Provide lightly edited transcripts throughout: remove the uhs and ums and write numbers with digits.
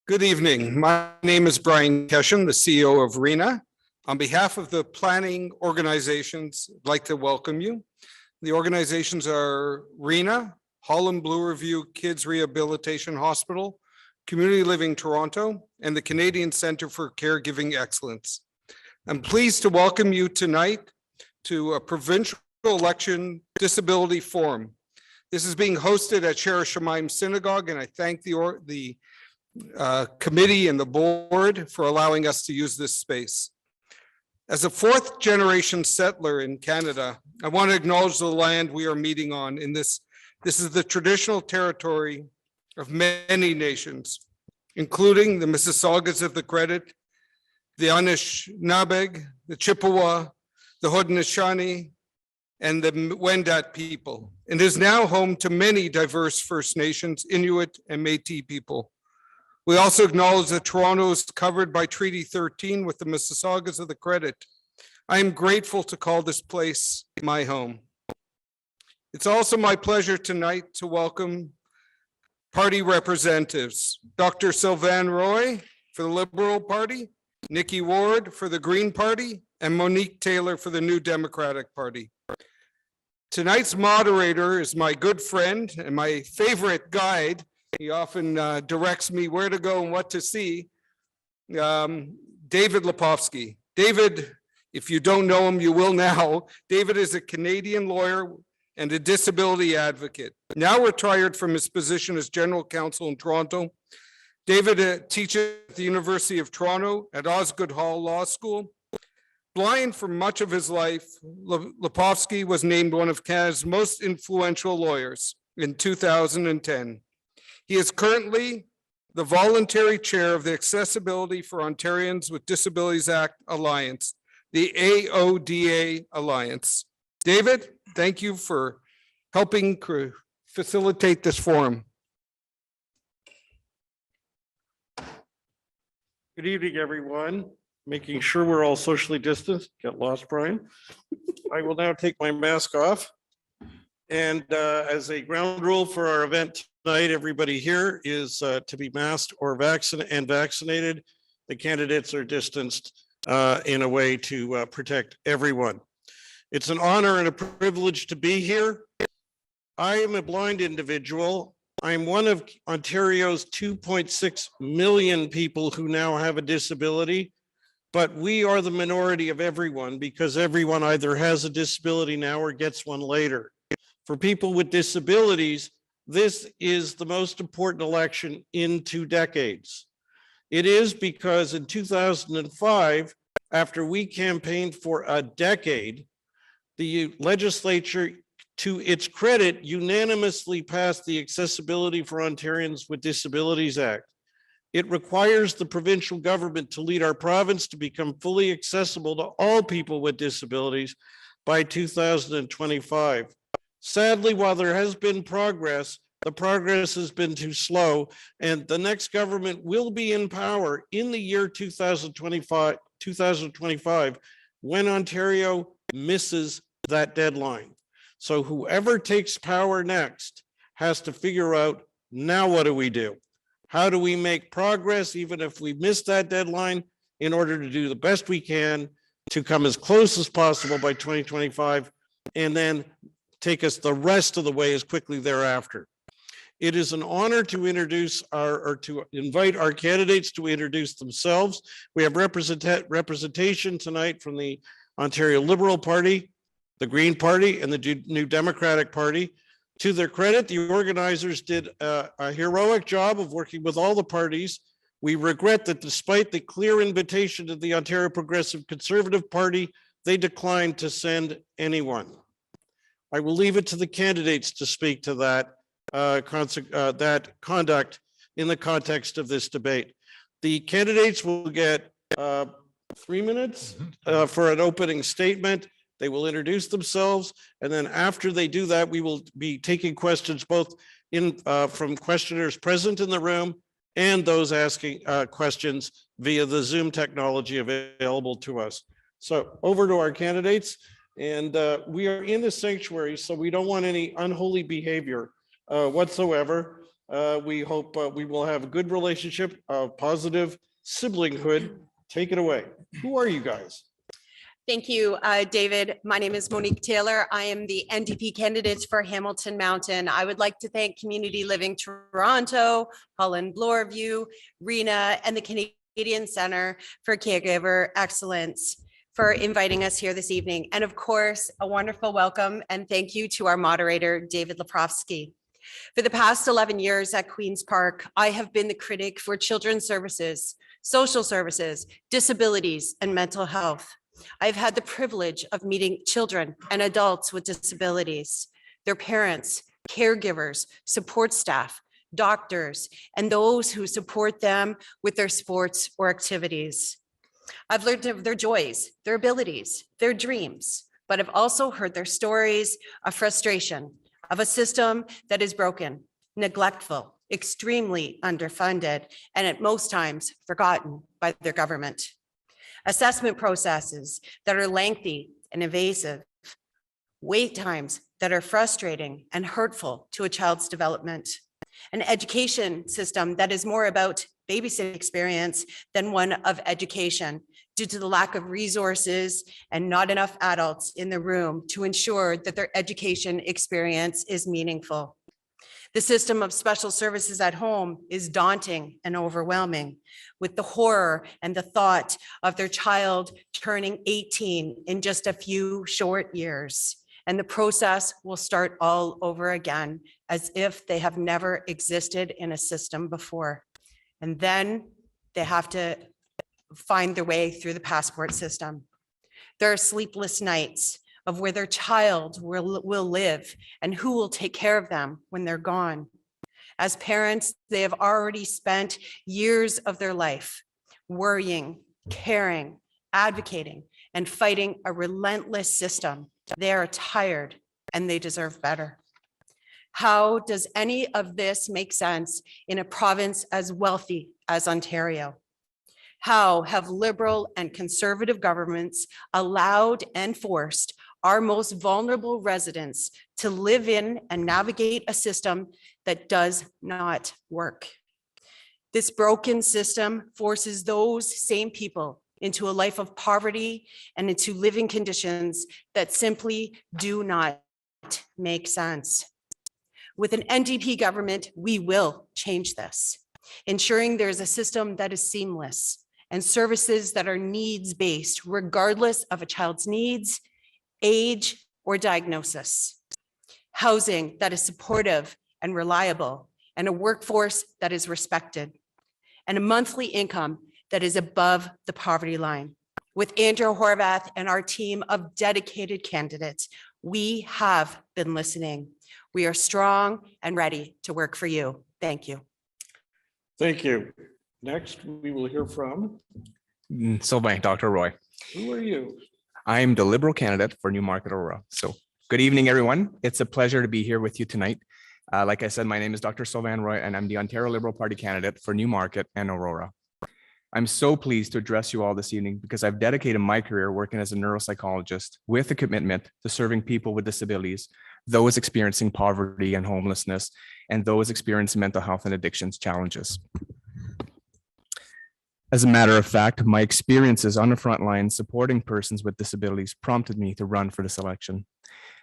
Good evening. My name is Brian Keshen, the CEO of RENA. On behalf of the planning organizations, I'd like to welcome you. The organizations are RENA, Holland Blue Review Kids Rehabilitation Hospital, Community Living Toronto, and the Canadian Centre for Caregiving Excellence. I'm pleased to welcome you tonight to a provincial election disability forum. This is being hosted at Shara Shemaim Synagogue, and I thank the committee and the board for allowing us to use this space. As a fourth generation settler in Canada, I want to acknowledge the land we are meeting on in this. This is the traditional territory of many nations, including the Mississaugas of the Credit, the Anishinaabe, the Chippewa, the Haudenosaunee, and the Wendat people, and is now home to many diverse First Nations, Inuit, and Métis people. We also acknowledge that Toronto is covered by Treaty 13 with the Mississaugas of the Credit. I am grateful to call this place my home. It's also my pleasure tonight to welcome party representatives, Dr. Sylvain Roy for the Liberal Party, Nikki Ward for the Green Party, and Monique Taylor for the New Democratic Party. Tonight's moderator is my good friend and my favorite guide. He often directs me where to go and what to see. David Lepofsky. David, if you don't know him, you will now. David is a Canadian lawyer and a disability advocate. Now retired from his position as general counsel in Toronto. David teaches at the University of Toronto at Osgoode Hall Law School. Blind for much of his life, Lepofsky was named one of Canada's most influential lawyers in 2010. He is currently the voluntary chair of the Accessibility for Ontarians with Disabilities Act Alliance, the AODA Alliance. David, thank you for helping facilitate this forum. Good evening, everyone. Making sure we're all socially distanced. Get lost, Brian. I will now take my mask off. And as a ground rule for our event tonight, everybody here is to be masked or vaccinated. The candidates are distanced in a way to protect everyone. It's an honor and a privilege to be here. I am a blind individual. I'm one of Ontario's 2.6 million people who now have a disability, but we are the minority of everyone because everyone either has a disability now or gets one later. For people with disabilities, this is the most important election in 2 decades. It is because in 2005, after we campaigned for a decade, the legislature, to its credit, unanimously passed the Accessibility for Ontarians with Disabilities Act. It requires the provincial government to lead our province to become fully accessible to all people with disabilities by 2025. Sadly, while there has been progress, the progress has been too slow, and the next government will be in power in the year 2025 when Ontario misses that deadline. So whoever takes power next has to figure out, now what do we do? How do we make progress, even if we miss that deadline, in order to do the best we can to come as close as possible by 2025, and then take us the rest of the way as quickly thereafter. It is an honor to introduce to invite our candidates to introduce themselves. We have representation tonight from the Ontario Liberal Party, the Green Party, and the New Democratic Party. To their credit, the organizers did a heroic job of working with all the parties. We regret that despite the clear invitation to the Ontario Progressive Conservative Party, they declined to send anyone. I will leave it to the candidates to speak to that conduct in the context of this debate. The candidates will get 3 minutes for an opening statement. They will introduce themselves, and then after they do that, we will be taking questions both from questioners present in the room and those asking questions via the Zoom technology available to us. So over to our candidates. And we are in the sanctuary, so we don't want any unholy behavior whatsoever. We hope we will have a good relationship, positive siblinghood. Take it away. Who are you guys? Thank you, David. My name is Monique Taylor. I am the NDP candidate for Hamilton Mountain. I would like to thank Community Living Toronto, Holland Bloorview, RENA, and the Canadian Center for Caregiver Excellence for inviting us here this evening. And of course, a wonderful welcome and thank you to our moderator, David Leprovsky. For the past 11 years at Queen's Park, I have been the critic for children's services, social services, disabilities, and mental health. I've had the privilege of meeting children and adults with disabilities, their parents, caregivers, support staff, doctors, and those who support them with their sports or activities. I've learned of their joys, their abilities, their dreams, but I've also heard their stories of frustration, of a system that is broken, neglectful, extremely underfunded, and at most times forgotten by their government. Assessment processes that are lengthy and invasive, wait times that are frustrating and hurtful to a child's development, an education system that is more about babysitting experience than one of education due to the lack of resources and not enough adults in the room to ensure that their education experience is meaningful. The system of special services at home is daunting and overwhelming, with the horror and the thought of their child turning 18 in just a few short years. And the process will start all over again, as if they have never existed in a system before. And then they have to find their way through the passport system. There are sleepless nights of where their child will live and who will take care of them when they're gone. As parents, they have already spent years of their life worrying, caring, advocating, and fighting a relentless system. They are tired and they deserve better. How does any of this make sense in a province as wealthy as Ontario? How have Liberal and Conservative governments allowed and forced our most vulnerable residents to live in and navigate a system that does not work? This broken system forces those same people into a life of poverty and into living conditions that simply do not make sense. With an NDP government, we will change this, ensuring there's a system that is seamless and services that are needs-based, regardless of a child's needs, age, or diagnosis. Housing that is supportive and reliable, and a workforce that is respected, and a monthly income that is above the poverty line. With Andrew Horvath and our team of dedicated candidates, we have been listening. We are strong and ready to work for you. Thank you. Thank you. Next, we will hear from. Sylvain, Dr. Roy. Who are you? I'm the Liberal candidate for Newmarket Aurora. So good evening, everyone. It's a pleasure to be here with you tonight. Like I said, my name is Dr. Sylvain Roy, and I'm the Ontario Liberal Party candidate for Newmarket and Aurora. I'm so pleased to address you all this evening because I've dedicated my career working as a neuropsychologist with a commitment to serving people with disabilities, those experiencing poverty and homelessness, and those experiencing mental health and addictions challenges. As a matter of fact, my experiences on the front line supporting persons with disabilities prompted me to run for this election.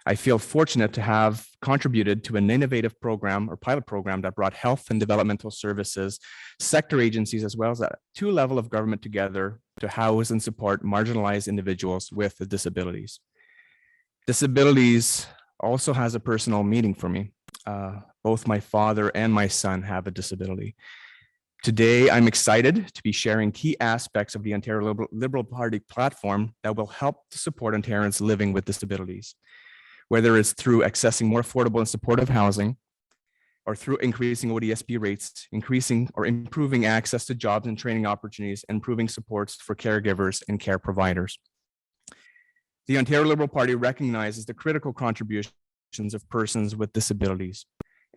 I feel fortunate to have contributed to an innovative program or pilot program that brought health and developmental services, sector agencies, as well as a two level of government together to house and support marginalized individuals with disabilities. Disabilities also has a personal meaning for me. Both my father and my son have a disability. Today, I'm excited to be sharing key aspects of the Ontario Liberal Party platform that will help to support Ontarians living with disabilities, whether it's through accessing more affordable and supportive housing, or through increasing ODSP rates, increasing or improving access to jobs and training opportunities, and improving supports for caregivers and care providers. The Ontario Liberal Party recognizes the critical contributions of persons with disabilities,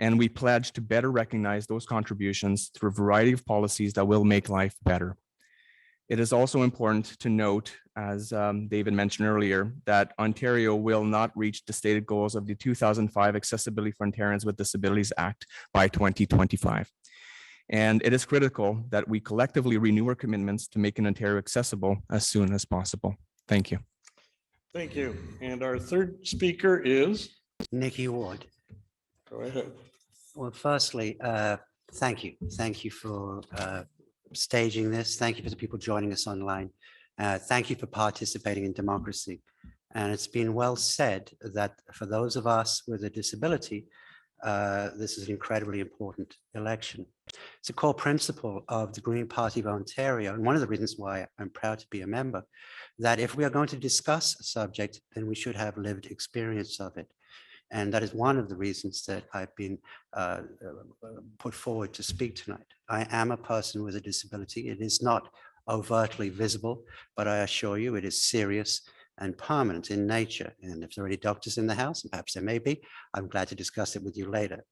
and we pledge to better recognize those contributions through a variety of policies that will make life better. It is also important to note as David mentioned earlier, that Ontario will not reach the stated goals of the 2005 Accessibility for Ontarians with Disabilities Act by 2025. And it is critical that we collectively renew our commitments to making Ontario accessible as soon as possible. Thank you. Thank you. And our third speaker is, Nikki Ward. go ahead. Well, firstly, thank you. Thank you for staging this. Thank you for the people joining us online. Thank you for participating in democracy. And it's been well said that for those of us with a disability, this is an incredibly important election. It's a core principle of the Green Party of Ontario, and one of the reasons why I'm proud to be a member, that if we are going to discuss a subject, then we should have lived experience of it. And that is one of the reasons that I've been put forward to speak tonight. I am a person with a disability. It is not overtly visible, but I assure you it is serious and permanent in nature. And if there are any doctors in the house, and perhaps there may be, I'm glad to discuss it with you later.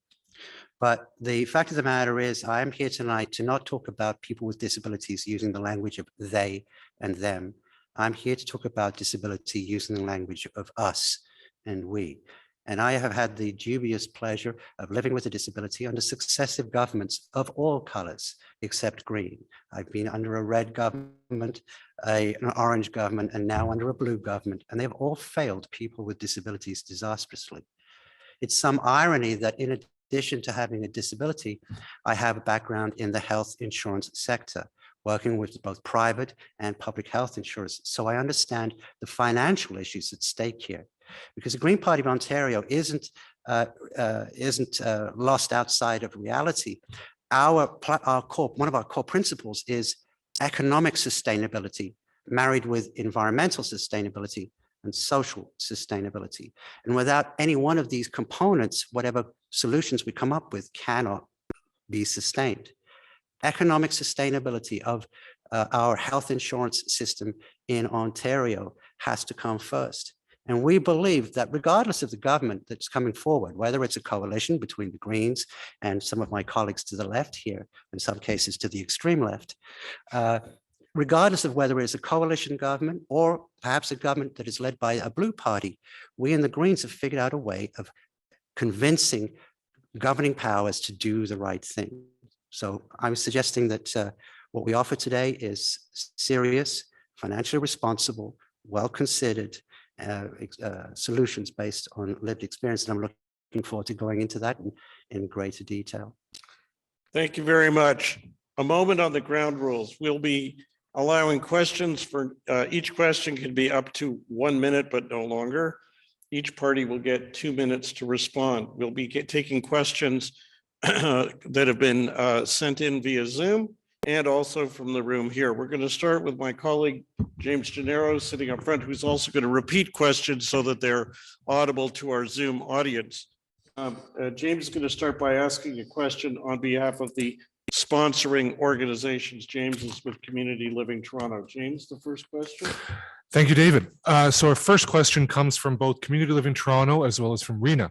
But the fact of the matter is, I am here tonight to not talk about people with disabilities using the language of they and them. I'm here to talk about disability using the language of us and we. And I have had the dubious pleasure of living with a disability under successive governments of all colors except green. I've been under a red government, an orange government, and now under a blue government, and they've all failed people with disabilities disastrously. It's some irony that in addition to having a disability, I have a background in the health insurance sector, working with both private and public health insurers. So I understand the financial issues at stake here. Because the Green Party of Ontario isn't lost outside of reality. One of our core principles is economic sustainability married with environmental sustainability and social sustainability. And without any one of these components, whatever solutions we come up with cannot be sustained. Economic sustainability of our health insurance system in Ontario has to come first. And we believe that regardless of the government that's coming forward, whether it's a coalition between the Greens and some of my colleagues to the left here, in some cases to the extreme left, regardless of whether it's a coalition government or perhaps a government that is led by a blue party, we in the Greens have figured out a way of convincing governing powers to do the right thing. So I'm suggesting that what we offer today is serious, financially responsible, well-considered solutions based on lived experience. And I'm looking forward to going into that in greater detail. Thank you very much. A moment on the ground rules. We'll be allowing questions for each question can be up to 1 minute, but no longer. Each party will get 2 minutes to respond. We'll be taking questions that have been sent in via Zoom and also from the room here. We're going to start with my colleague, James Gennaro, sitting up front, who's also going to repeat questions so that they're audible to our Zoom audience. James is going to start by asking a question on behalf of the sponsoring organizations. James is with Community Living Toronto. James, the first question. Thank you, David. So our first question comes from both Community Living Toronto as well as from RENA.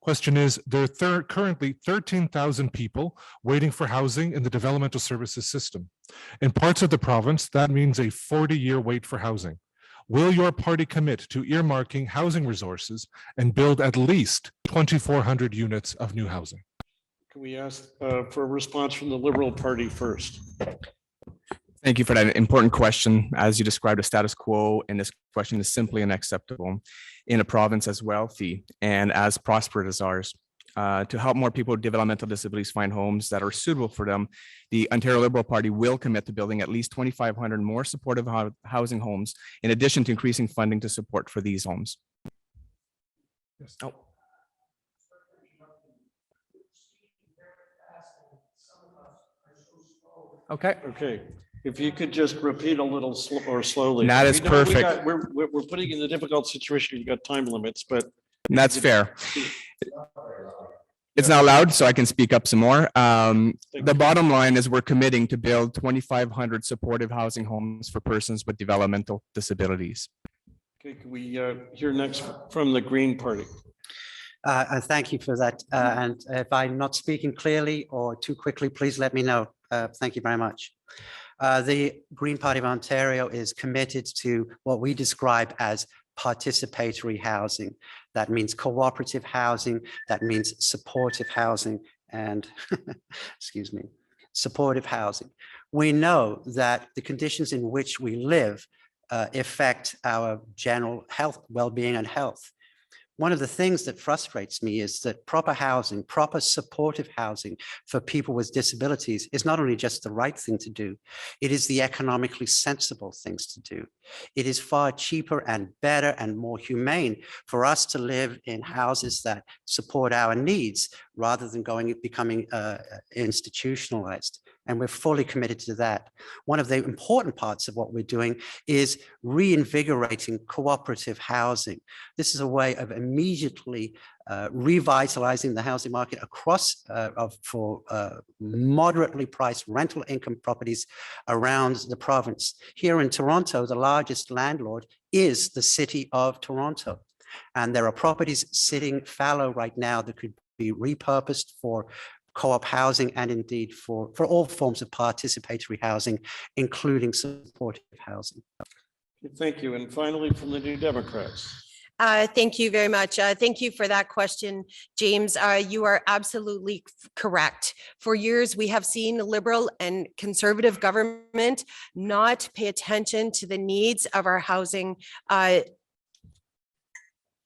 Question is, there are currently 13,000 people waiting for housing in the developmental services system. In parts of the province, that means a 40-year wait for housing. Will your party commit to earmarking housing resources and build at least 2,400 units of new housing? Can we ask for a response from the Liberal Party first? Thank you for that important question. As you described, the status quo in this question is simply unacceptable in a province as wealthy and as prosperous as ours. To help more people with developmental disabilities find homes that are suitable for them, the Ontario Liberal Party will commit to building at least 2,500 more supportive housing homes, in addition to increasing funding to support for these homes. Yes. Oh. Okay. Okay. If you could just repeat a little or slowly. That is We know perfect. We're putting you in a difficult situation. You've got time limits, but. That's fair. It's not loud, so I can speak up some more. The bottom line is we're committing to build 2,500 supportive housing homes for persons with developmental disabilities. Okay, can we hear next from the Green Party? Thank you for that. And if I'm not speaking clearly or too quickly, please let me know. Thank you very much. The Green Party of Ontario is committed to what we describe as participatory housing. That means cooperative housing, that means supportive housing, and excuse me, supportive housing. We know that the conditions in which we live affect our general health, well-being and health. One of the things that frustrates me is that proper housing, proper supportive housing for people with disabilities is not only just the right thing to do, it is the economically sensible things to do. It is far cheaper and better and more humane for us to live in houses that support our needs rather than becoming institutionalized. And we're fully committed to that. One of the important parts of what we're doing is reinvigorating cooperative housing. This is a way of immediately revitalizing the housing market across for moderately priced rental income properties around the province. Here in Toronto, the largest landlord is the City of Toronto. And there are properties sitting fallow right now that could be repurposed for co-op housing and indeed for all forms of participatory housing, including supportive housing. Thank you. And finally, from the New Democrats. Thank you very much. Thank you for that question, James. You are absolutely correct. For years, we have seen Liberal and Conservative government not pay attention to the needs of our housing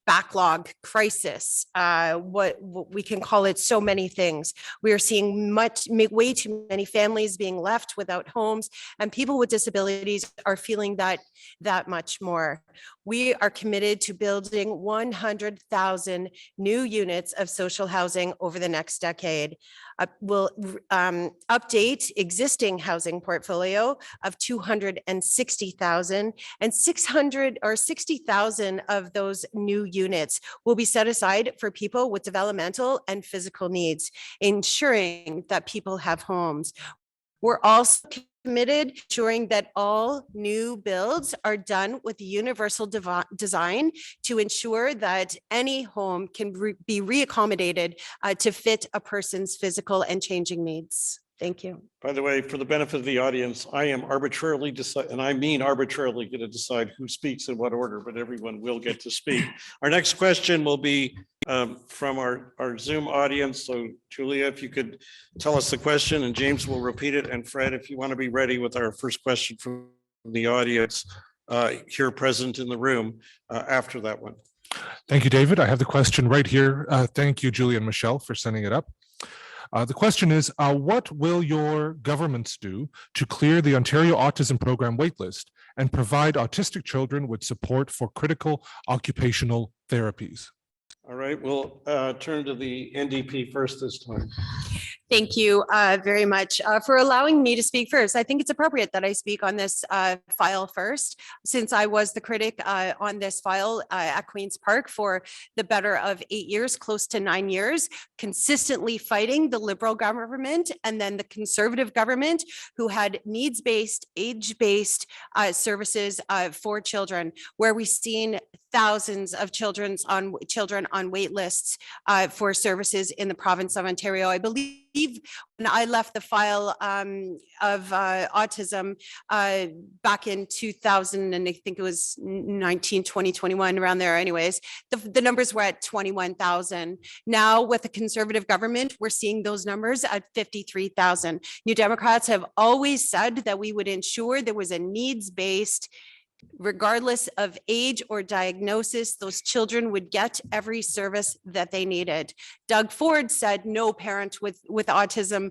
backlog crisis, what we can call it, so many things. We are seeing way too many families being left without homes, and people with disabilities are feeling that much more. We are committed to building 100,000 new units of social housing over the next decade. We'll update existing housing portfolio of 260,000, and 600 or 60,000 of those new units will be set aside for people with developmental and physical needs, ensuring that people have homes. We're also committed to ensuring that all new builds are done with universal design to ensure that any home can be reaccommodated to fit a person's physical and changing needs. Thank you. By the way, for the benefit of the audience, I am arbitrarily and I mean arbitrarily going to decide who speaks in what order, but everyone will get to speak. Our next question will be from our Zoom audience. So Julia, if you could tell us the question, and James will repeat it. And Fred, if you want to be ready with our first question from the audience here present in the room after that one. Thank you, David. I have the question right here. Thank you, Julia and Michelle, for sending it up. The question is, what will your governments do to clear the Ontario Autism Program waitlist and provide autistic children with support for critical occupational therapies? All right, we'll turn to the NDP first this time. Thank you very much for allowing me to speak first. I think it's appropriate that I speak on this file first, since I was the critic on this file at Queen's Park for the better of 8 years, close to 9 years, consistently fighting the Liberal government and then the Conservative government, who had needs-based, age-based services for children, where we've seen thousands of children on wait lists for services in the province of Ontario. I believe when I left the file of autism back in 2000, and I think it was 19, 20, 21, around there anyways, the numbers were at 21,000. Now with the Conservative government, we're seeing those numbers at 53,000. New Democrats have always said that we would ensure there was a needs-based, regardless of age or diagnosis, those children would get every service that they needed. Doug Ford said no parent with autism,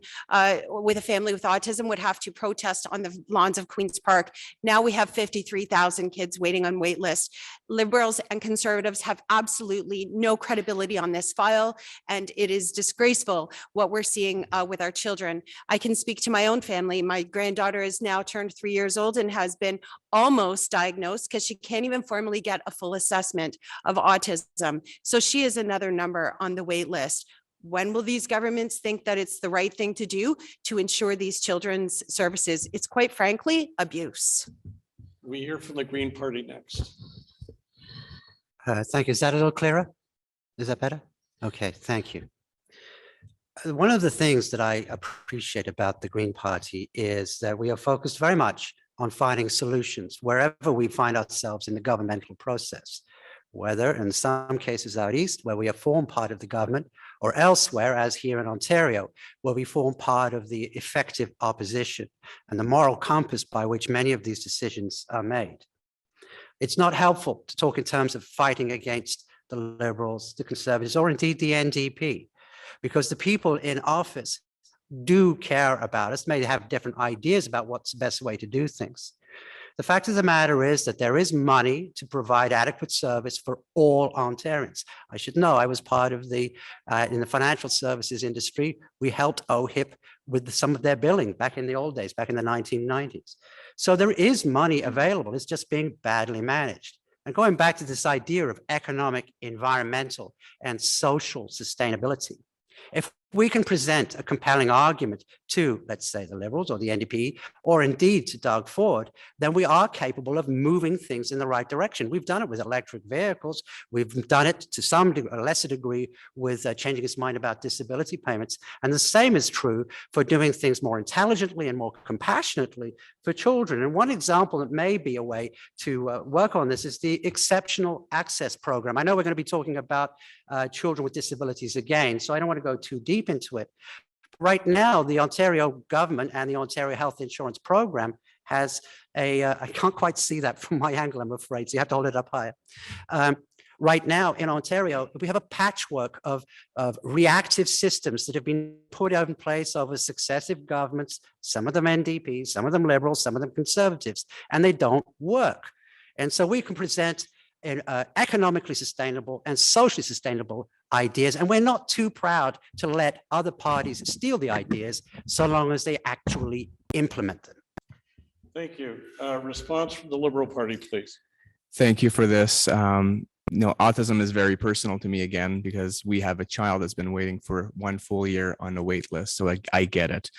with a family with autism, would have to protest on the lawns of Queen's Park. Now we have 53,000 kids waiting on wait lists. Liberals and Conservatives have absolutely no credibility on this file, and it is disgraceful what we're seeing with our children. I can speak to my own family. My granddaughter is now turned 3 years old and has been almost diagnosed because she can't even formally get a full assessment of autism. So she is another number on the wait list. When will these governments think that it's the right thing to do to ensure these children's services? It's quite frankly abuse. We hear from the Green Party next. Thank you. Is that a little clearer? Is that better? Okay, thank you. One of the things that I appreciate about the Green Party is that we are focused very much on finding solutions wherever we find ourselves in the governmental process, whether in some cases out east, where we have formed part of the government, or elsewhere, as here in Ontario, where we form part of the effective opposition and the moral compass by which many of these decisions are made. It's not helpful to talk in terms of fighting against the Liberals, the Conservatives, or indeed the NDP, because the people in office do care about us, may have different ideas about what's the best way to do things. The fact of the matter is that there is money to provide adequate service for all Ontarians. I should know, I was part of in the financial services industry, we helped OHIP with some of their billing back in the old days, back in the 1990s. So there is money available, it's just being badly managed. And going back to this idea of economic, environmental, and social sustainability, if we can present a compelling argument to, let's say, the Liberals or the NDP, or indeed to Doug Ford, then we are capable of moving things in the right direction. We've done it with electric vehicles. We've done it to some degree, a lesser degree, with changing his mind about disability payments. And the same is true for doing things more intelligently and more compassionately for children. And one example that may be a way to work on this is the Exceptional Access Program. I know we're going to be talking about children with disabilities again, so I don't want to go too deep into it. Right now, the Ontario government and the Ontario Health Insurance Program has I can't quite see that from my angle, I'm afraid, so you have to hold it up higher. Right now in Ontario, we have a patchwork of reactive systems that have been put in place over successive governments, some of them NDP, some of them Liberals, some of them Conservatives, and they don't work. And so we can present economically sustainable and socially sustainable ideas. And we're not too proud to let other parties steal the ideas so long as they actually implement them. Thank you. Response from the Liberal Party, please. Thank you for this. Autism is very personal to me again, because we have a child that's been waiting for 1 full year on the wait list. So I get it.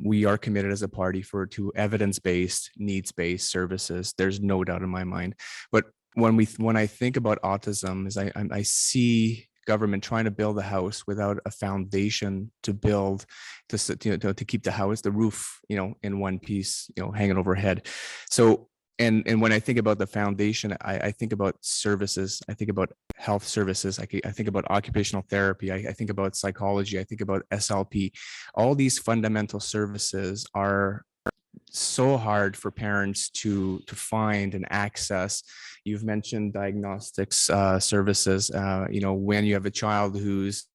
We are committed as a party to evidence-based, needs-based services. There's no doubt in my mind. But when I think about autism, is I see government trying to build a house without a foundation to build to keep the house, the roof, in one piece, hanging overhead. So and when I think about the foundation, I think about services. I think about health services. I think about occupational therapy. I think about psychology. I think about SLP. All these fundamental services are so hard for parents to find and access. You've mentioned diagnostics services. When you have a child who's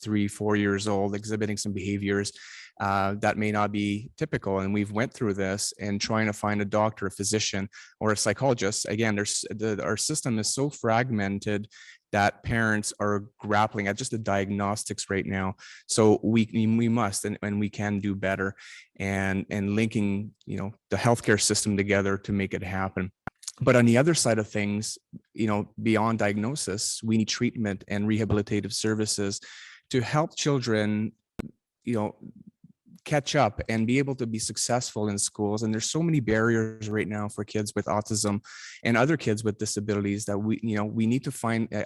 3-4 years old exhibiting some behaviors that may not be typical, and we've went through this and trying to find a doctor, a physician, or a psychologist. Again, our system is so fragmented that parents are grappling at just the diagnostics right now. So we must and we can do better, and linking the healthcare system together to make it happen. But on the other side of things, beyond diagnosis, we need treatment and rehabilitative services to help children catch up and be able to be successful in schools. And there's so many barriers right now for kids with autism and other kids with disabilities that we need to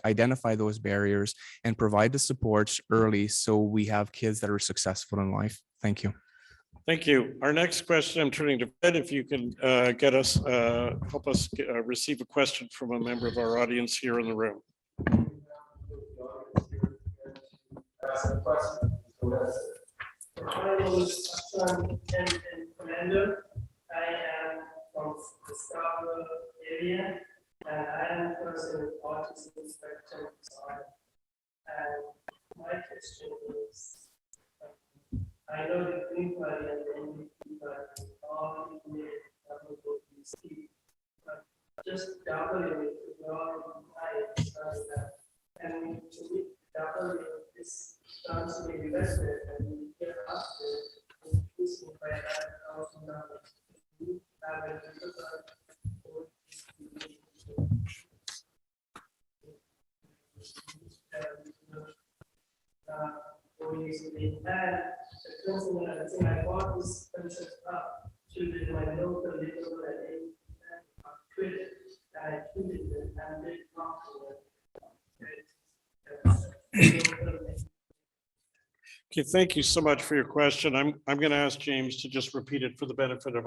identify those barriers and provide the supports early so we have kids that are successful in life. Thank you. Thank you. Our next question, I'm turning to Fred, if you can help us receive a question from a member of our audience here in the room. My name is Hassan Commander. I am from the Scarborough area, and I am a person with autism spectrum disorder. And my question is, I know the Green Party and the NDP Party all made WWC, but just doubling it to draw high that, and to me, doubling this sounds to be investment and we get after increasing by $1,000. I bought this concept up to my local little and Twitter, and I tweeted it and did not. Okay, thank you so much for your question. I'm going to ask James to just repeat it for the benefit of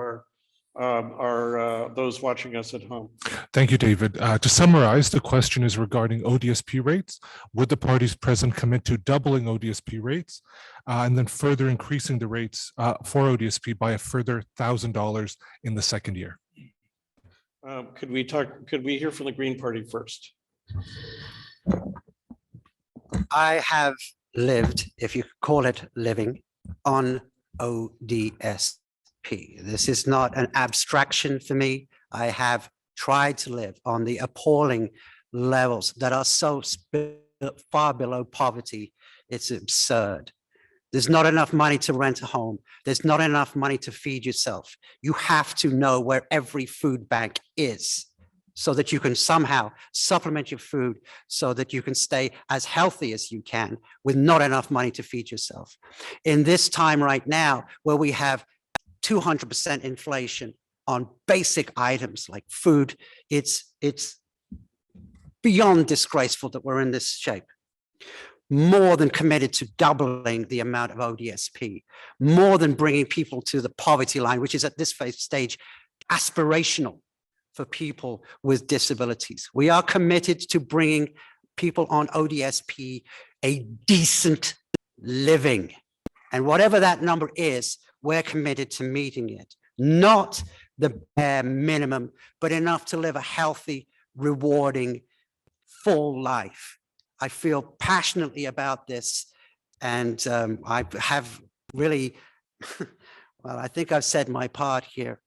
those watching us at home. Thank you, David. To summarize, the question is regarding ODSP rates. Would the parties present commit to doubling ODSP rates and then further increasing the rates for ODSP by a further $1,000 in the second year? Could we hear from the Green Party first? I have lived, if you call it living, on ODSP. This is not an abstraction for me. I have tried to live on the appalling levels that are so far below poverty. It's absurd. There's not enough money to rent a home. There's not enough money to feed yourself. You have to know where every food bank is so that you can somehow supplement your food so that you can stay as healthy as you can with not enough money to feed yourself. In this time right now, where we have 200% inflation on basic items like food, it's beyond disgraceful that we're in this shape. More than committed to doubling the amount of ODSP, more than bringing people to the poverty line, which is at this stage aspirational for people with disabilities. We are committed to bringing people on ODSP a decent living. And whatever that number is, we're committed to meeting it. Not the bare minimum, but enough to live a healthy, rewarding, full life. I feel passionately about this, and I have really, well, I think I've said my part here.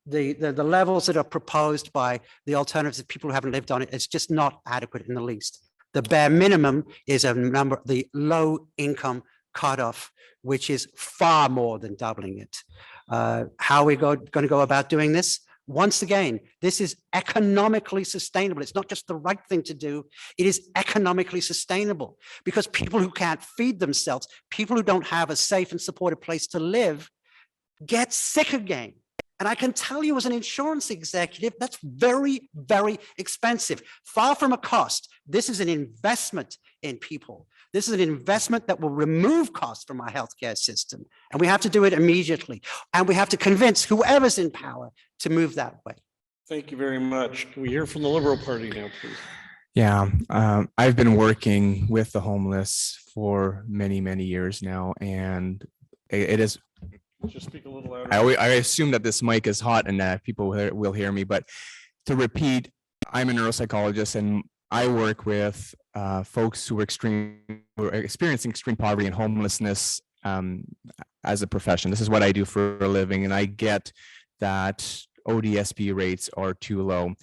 The levels that are proposed by the alternatives of people who haven't lived on it, it's just not adequate in the least. The bare minimum is a number, the low income cutoff, which is far more than doubling it. How are we going to go about doing this? Once again, this is economically sustainable. It's not just the right thing to do. It is economically sustainable because people who can't feed themselves, people who don't have a safe and supported place to live, get sick again. And I can tell you as an insurance executive, that's very, very expensive. Far from a cost. This is an investment in people. This is an investment that will remove costs from our healthcare system. And we have to do it immediately. And we have to convince whoever's in power to move that way. Thank you very much. Can we hear from the Liberal Party now, please? Yeah, I've been working with the homeless for many, many years now, and it is. Just speak a little louder. I assume that this mic is hot and that people will hear me, but to repeat, I'm a neuropsychologist and I work with folks who are experiencing extreme poverty and homelessness as a profession. This is what I do for a living, and I get that ODSP rates are too low.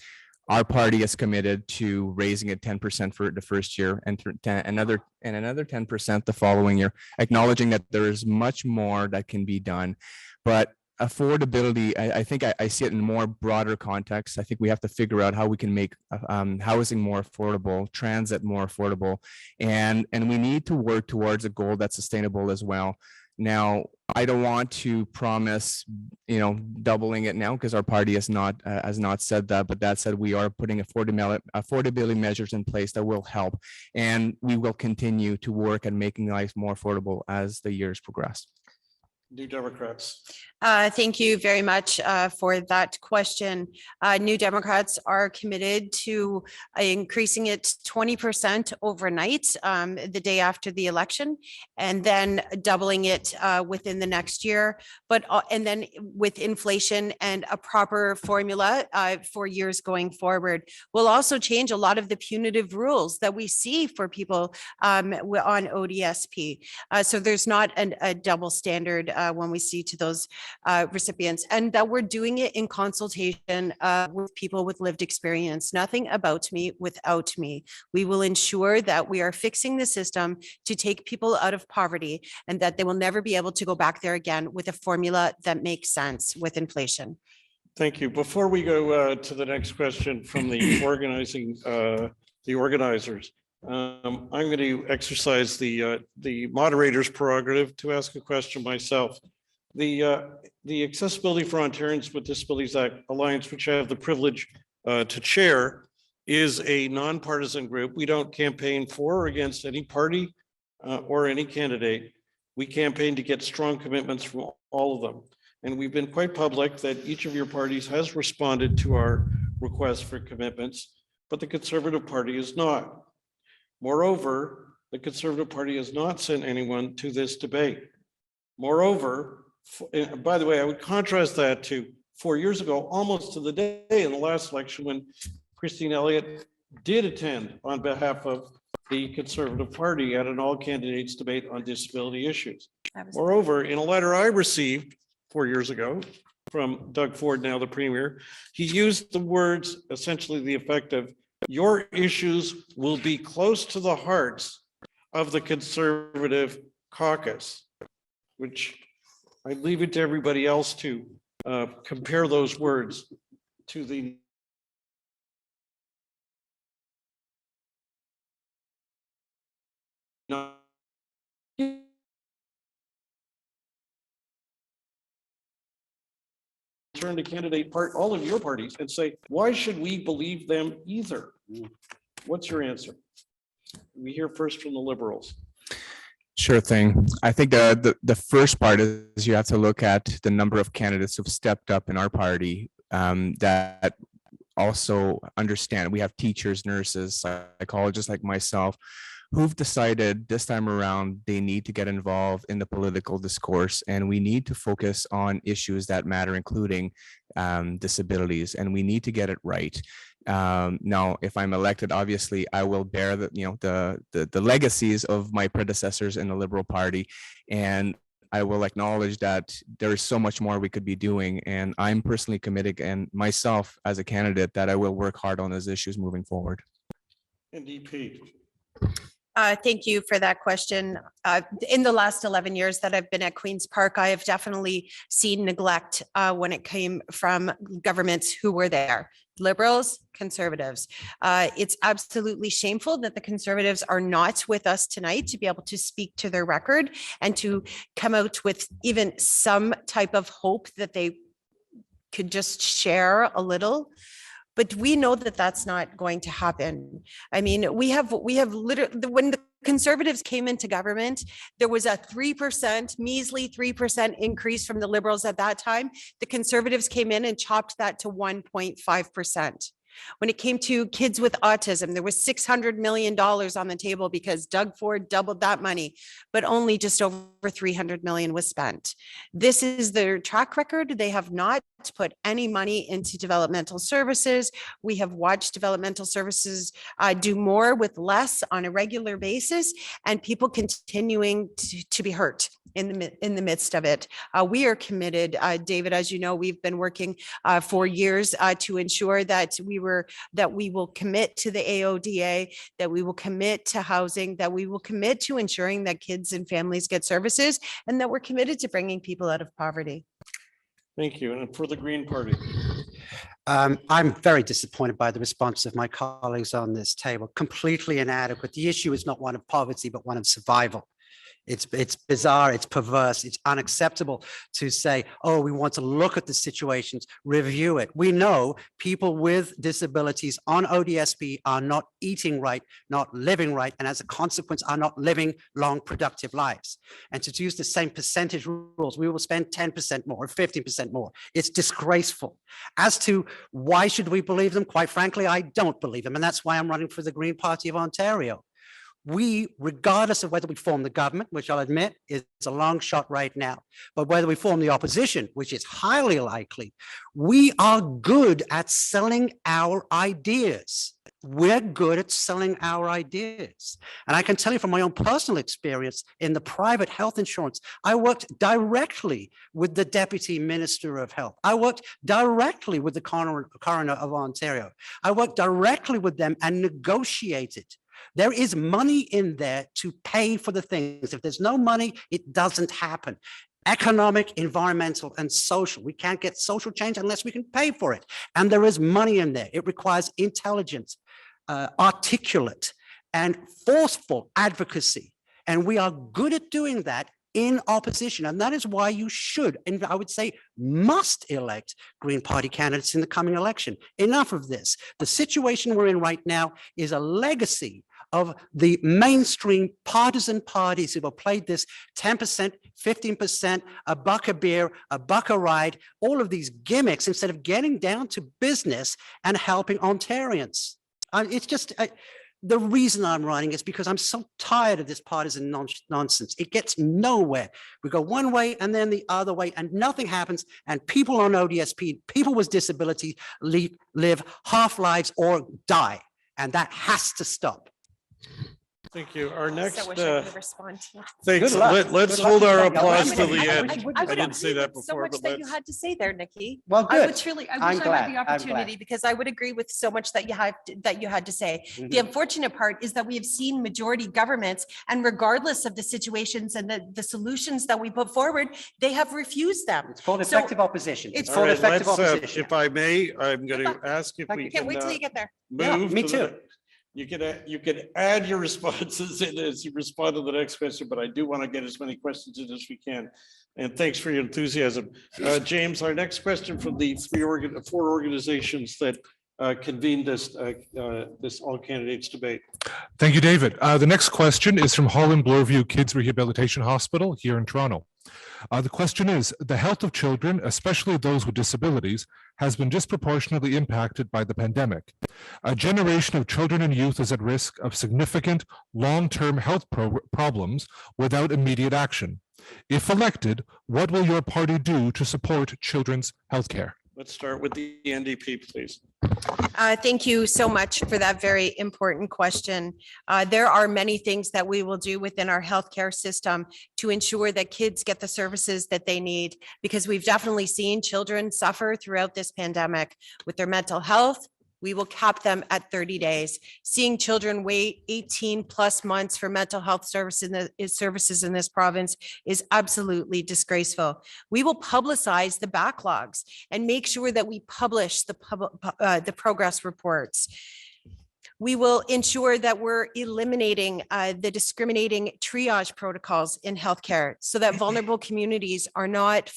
Our party is committed to raising it 10% for the first year and another 10% the following year, acknowledging that there is much more that can be done. But affordability, I think I see it in more broader context. I think we have to figure out how we can make housing more affordable, transit more affordable, and we need to work towards a goal that's sustainable as well. Now, I don't want to promise, doubling it now because our party has not said that. But that said, we are putting affordability measures in place that will help, and we will continue to work at making life more affordable as the years progress. New Democrats. Thank you very much for that question. New Democrats are committed to increasing it 20% overnight the day after the election, and then doubling it within the next year. And then with inflation and a proper formula for years going forward, we'll also change a lot of the punitive rules that we see for people on ODSP. So there's not a double standard when we see to those recipients, and that we're doing it in consultation with people with lived experience. Nothing about me without me. We will ensure that we are fixing the system to take people out of poverty and that they will never be able to go back there again with a formula that makes sense with inflation. Thank you. Before we go to the next question from the organizers, I'm going to exercise the moderator's prerogative to ask a question myself. The Accessibility for Ontarians with Disabilities Act Alliance, which I have the privilege to chair, is a nonpartisan group. We don't campaign for or against any party or any candidate. We campaigned to get strong commitments from all of them. And we've been quite public that each of your parties has responded to our request for commitments, but the Conservative Party is not. Moreover, the Conservative Party has not sent anyone to this debate. Moreover, by the way, I would contrast that to 4 years ago, almost to the day in the last election when Christine Elliott did attend on behalf of the Conservative Party at an all candidates debate on disability issues. Moreover, in a letter I received 4 years ago from Doug Ford, now the Premier, he used the words essentially the effect of, your issues will be close to the hearts of the Conservative caucus, which I leave it to everybody else to compare those words to the turn to candidate all of your parties and say, why should we believe them either? What's your answer? We hear first from the Liberals. Sure thing. I think the first part is you have to look at the number of candidates who've stepped up in our party that also understand. We have teachers, nurses, psychologists like myself who've decided this time around they need to get involved in the political discourse, and we need to focus on issues that matter, including disabilities, and we need to get it right. Now, if I'm elected, obviously I will bear the legacies of my predecessors in the Liberal Party, and I will acknowledge that there is so much more we could be doing, and I'm personally committed, and myself as a candidate, that I will work hard on those issues moving forward. NDP. Thank you for that question. In the last 11 years that I've been at Queen's Park, I have definitely seen neglect when it came from governments who were there. Liberals, Conservatives. It's absolutely shameful that the Conservatives are not with us tonight to be able to speak to their record and to come out with even some type of hope that they could just share a little. But we know that that's not going to happen. I mean, we have literally, when the Conservatives came into government, there was a 3%, measly 3% increase from the Liberals at that time. The Conservatives came in and chopped that to 1.5%. When it came to kids with autism, there was $600 million on the table because Doug Ford doubled that money, but only just over $300 million was spent. This is their track record. They have not put any money into developmental services. We have watched developmental services do more with less on a regular basis, and people continuing to be hurt in the midst of it. We are committed, David, as you know, we've been working for years to ensure that we will commit to the AODA, that we will commit to housing, that we will commit to ensuring that kids and families get services, and that we're committed to bringing people out of poverty. Thank you. And for the Green Party. I'm very disappointed by the response of my colleagues on this table. Completely inadequate. The issue is not one of poverty, but one of survival. It's bizarre, it's perverse, it's unacceptable to say, oh, we want to look at the situations, review it. We know people with disabilities on ODSP are not eating right, not living right, and as a consequence are not living long, productive lives. And to use the same percentage rules, we will spend 10% more or 15% more. It's disgraceful. As to why should we believe them? Quite frankly, I don't believe them. And that's why I'm running for the Green Party of Ontario. We, regardless of whether we form the government, which I'll admit is a long shot right now, but whether we form the opposition, which is highly likely, we are good at selling our ideas. We're good at selling our ideas. And I can tell you from my own personal experience in the private health insurance, I worked directly with the Deputy Minister of Health. I worked directly with the Coroner of Ontario. I worked directly with them and negotiated. There is money in there to pay for the things. If there's no money, it doesn't happen. Economic, environmental, and social. We can't get social change unless we can pay for it. And there is money in there. It requires intelligence, articulate, and forceful advocacy. And we are good at doing that in opposition. And that is why you should, and I would say must, elect Green Party candidates in the coming election. Enough of this. The situation we're in right now is a legacy of the mainstream partisan parties who have played this 10%, 15%, a buck a beer, a buck a ride, all of these gimmicks instead of getting down to business and helping Ontarians. It's just, the reason I'm running is because I'm so tired of this partisan nonsense. It gets nowhere. We go one way and then the other way and nothing happens. And people on ODSP, people with disabilities live half lives or die. And that has to stop. Thank you. Our next, So wish I could respond to that. thanks. Good luck. Let's Good hold luck. our I applause would- till the I end. would- I didn't say that So before, much but that you let's, had to say there, Nikki. Well, I would good. truly, I I'm wish I had glad. the I'm glad. opportunity because I would agree with so much that you had to say. The Mhm. unfortunate part is that we have seen majority governments, and regardless of the situations and the solutions that we put forward, they have refused them. It's called So, effective opposition. It's it's all called right, effective let's, opposition. if I may, I'm going Good to luck. ask if Thank we you. Can't can wait till you get there. Yeah, move. me to too. You can add your responses in as you respond to the next question, but I do want to get as many questions in as we can. And thanks for your enthusiasm. James, our next question from the four organizations that convened this all candidates debate. Thank you, David. The next question is from Holland Bloorview Kids Rehabilitation Hospital here in Toronto. The question is, the health of children, especially those with disabilities, has been disproportionately impacted by the pandemic. A generation of children and youth is at risk of significant long-term health problems without immediate action. If elected, what will your party do to support children's health care? Let's start with the NDP, please. Thank you so much for that very important question. There are many things that we will do within our healthcare system to ensure that kids get the services that they need, because we've definitely seen children suffer throughout this pandemic with their mental health. We will cap them at 30 days. Seeing children wait 18 plus months for mental health services in this province is absolutely disgraceful. We will publicize the backlogs and make sure that we publish the progress reports. We will ensure that we're eliminating the discriminating triage protocols in healthcare so that vulnerable communities are not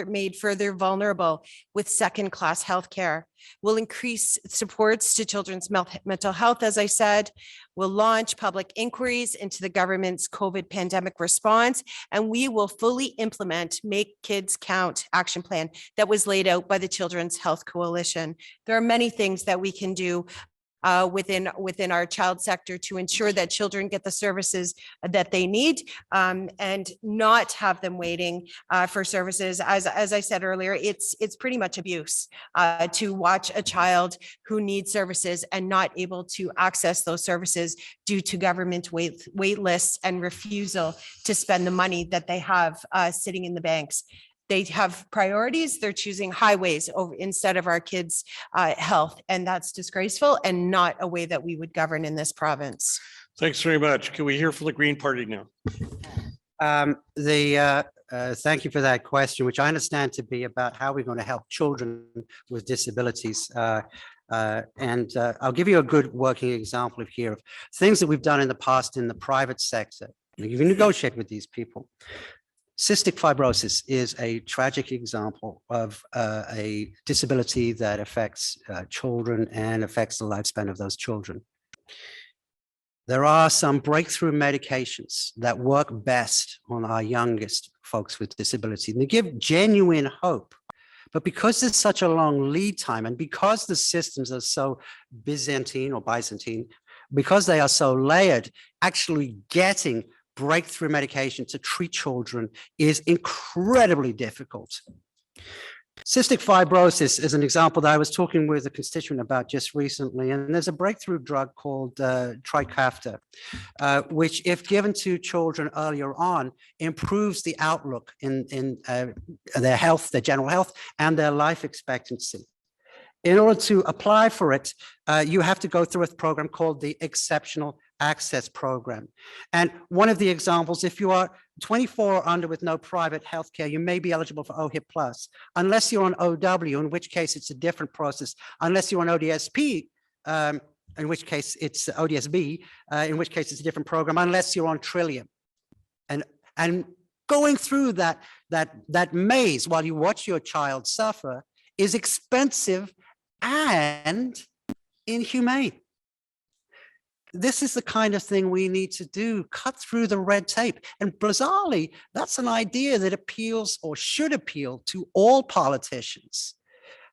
made further vulnerable with second-class healthcare. We'll increase supports to children's mental health, as I said. We'll launch public inquiries into the government's COVID pandemic response, and we will fully implement Make Kids Count action plan that was laid out by the Children's Health Coalition. There are many things that we can do within our child sector to ensure that children get the services that they need, and not have them waiting for services. As I said earlier, it's pretty much abuse to watch a child who needs services and not able to access those services due to government wait lists and refusal to spend the money that they have sitting in the banks. They have priorities. They're choosing highways over instead of our kids' health. And that's disgraceful and not a way that we would govern in this province. Thanks very much. Can we hear from the Green Party now? Thank you for that question, which I understand to be about how we're going to help children with disabilities. I'll give you a good working example here of things that we've done in the past in the private sector. You can negotiate with these people. Cystic fibrosis is a tragic example of a disability that affects children and affects the lifespan of those children. There are some breakthrough medications that work best on our youngest folks with disability, and they give genuine hope. But because there's such a long lead time, and because the systems are so Byzantine, because they are so layered, actually getting breakthrough medication to treat children is incredibly difficult. Cystic fibrosis is an example that I was talking with a constituent about just recently, and there's a breakthrough drug called Trikafta, which, if given to children earlier on, improves the outlook in their health, their general health, and their life expectancy. In order to apply for it, you have to go through a program called the Exceptional Access Program. And one of the examples, if you are 24 or under with no private healthcare, you may be eligible for OHIP Plus, unless you're on OW, in which case it's a different process, unless you're on ODSP, in which case it's ODSB, in which case it's a different program, unless you're on Trillium. And going through that maze while you watch your child suffer is expensive and inhumane. this is the kind of thing we need to do, cut through the red tape. And bizarrely, that's an idea that appeals or should appeal to all politicians.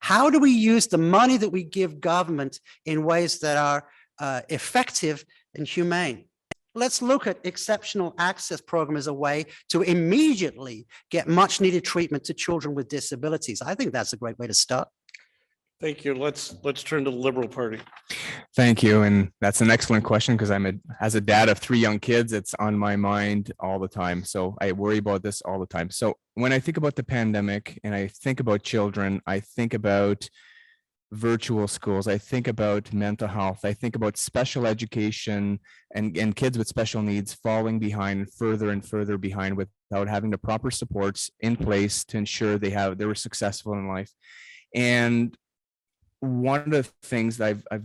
How do we use the money that we give government in ways that are effective and humane? Let's look at exceptional access program as a way to immediately get much needed treatment to children with disabilities. I think that's a great way to start. Thank you. Let's turn to the Liberal Party. Thank you. And that's an excellent question because as a dad of 3 young kids, it's on my mind all the time. So I worry about this all the time. So when I think about the pandemic and I think about children, I think about virtual schools, I think about mental health, I think about special education and kids with special needs falling behind further and further behind without having the proper supports in place to ensure they were successful in life. And one of the things that I've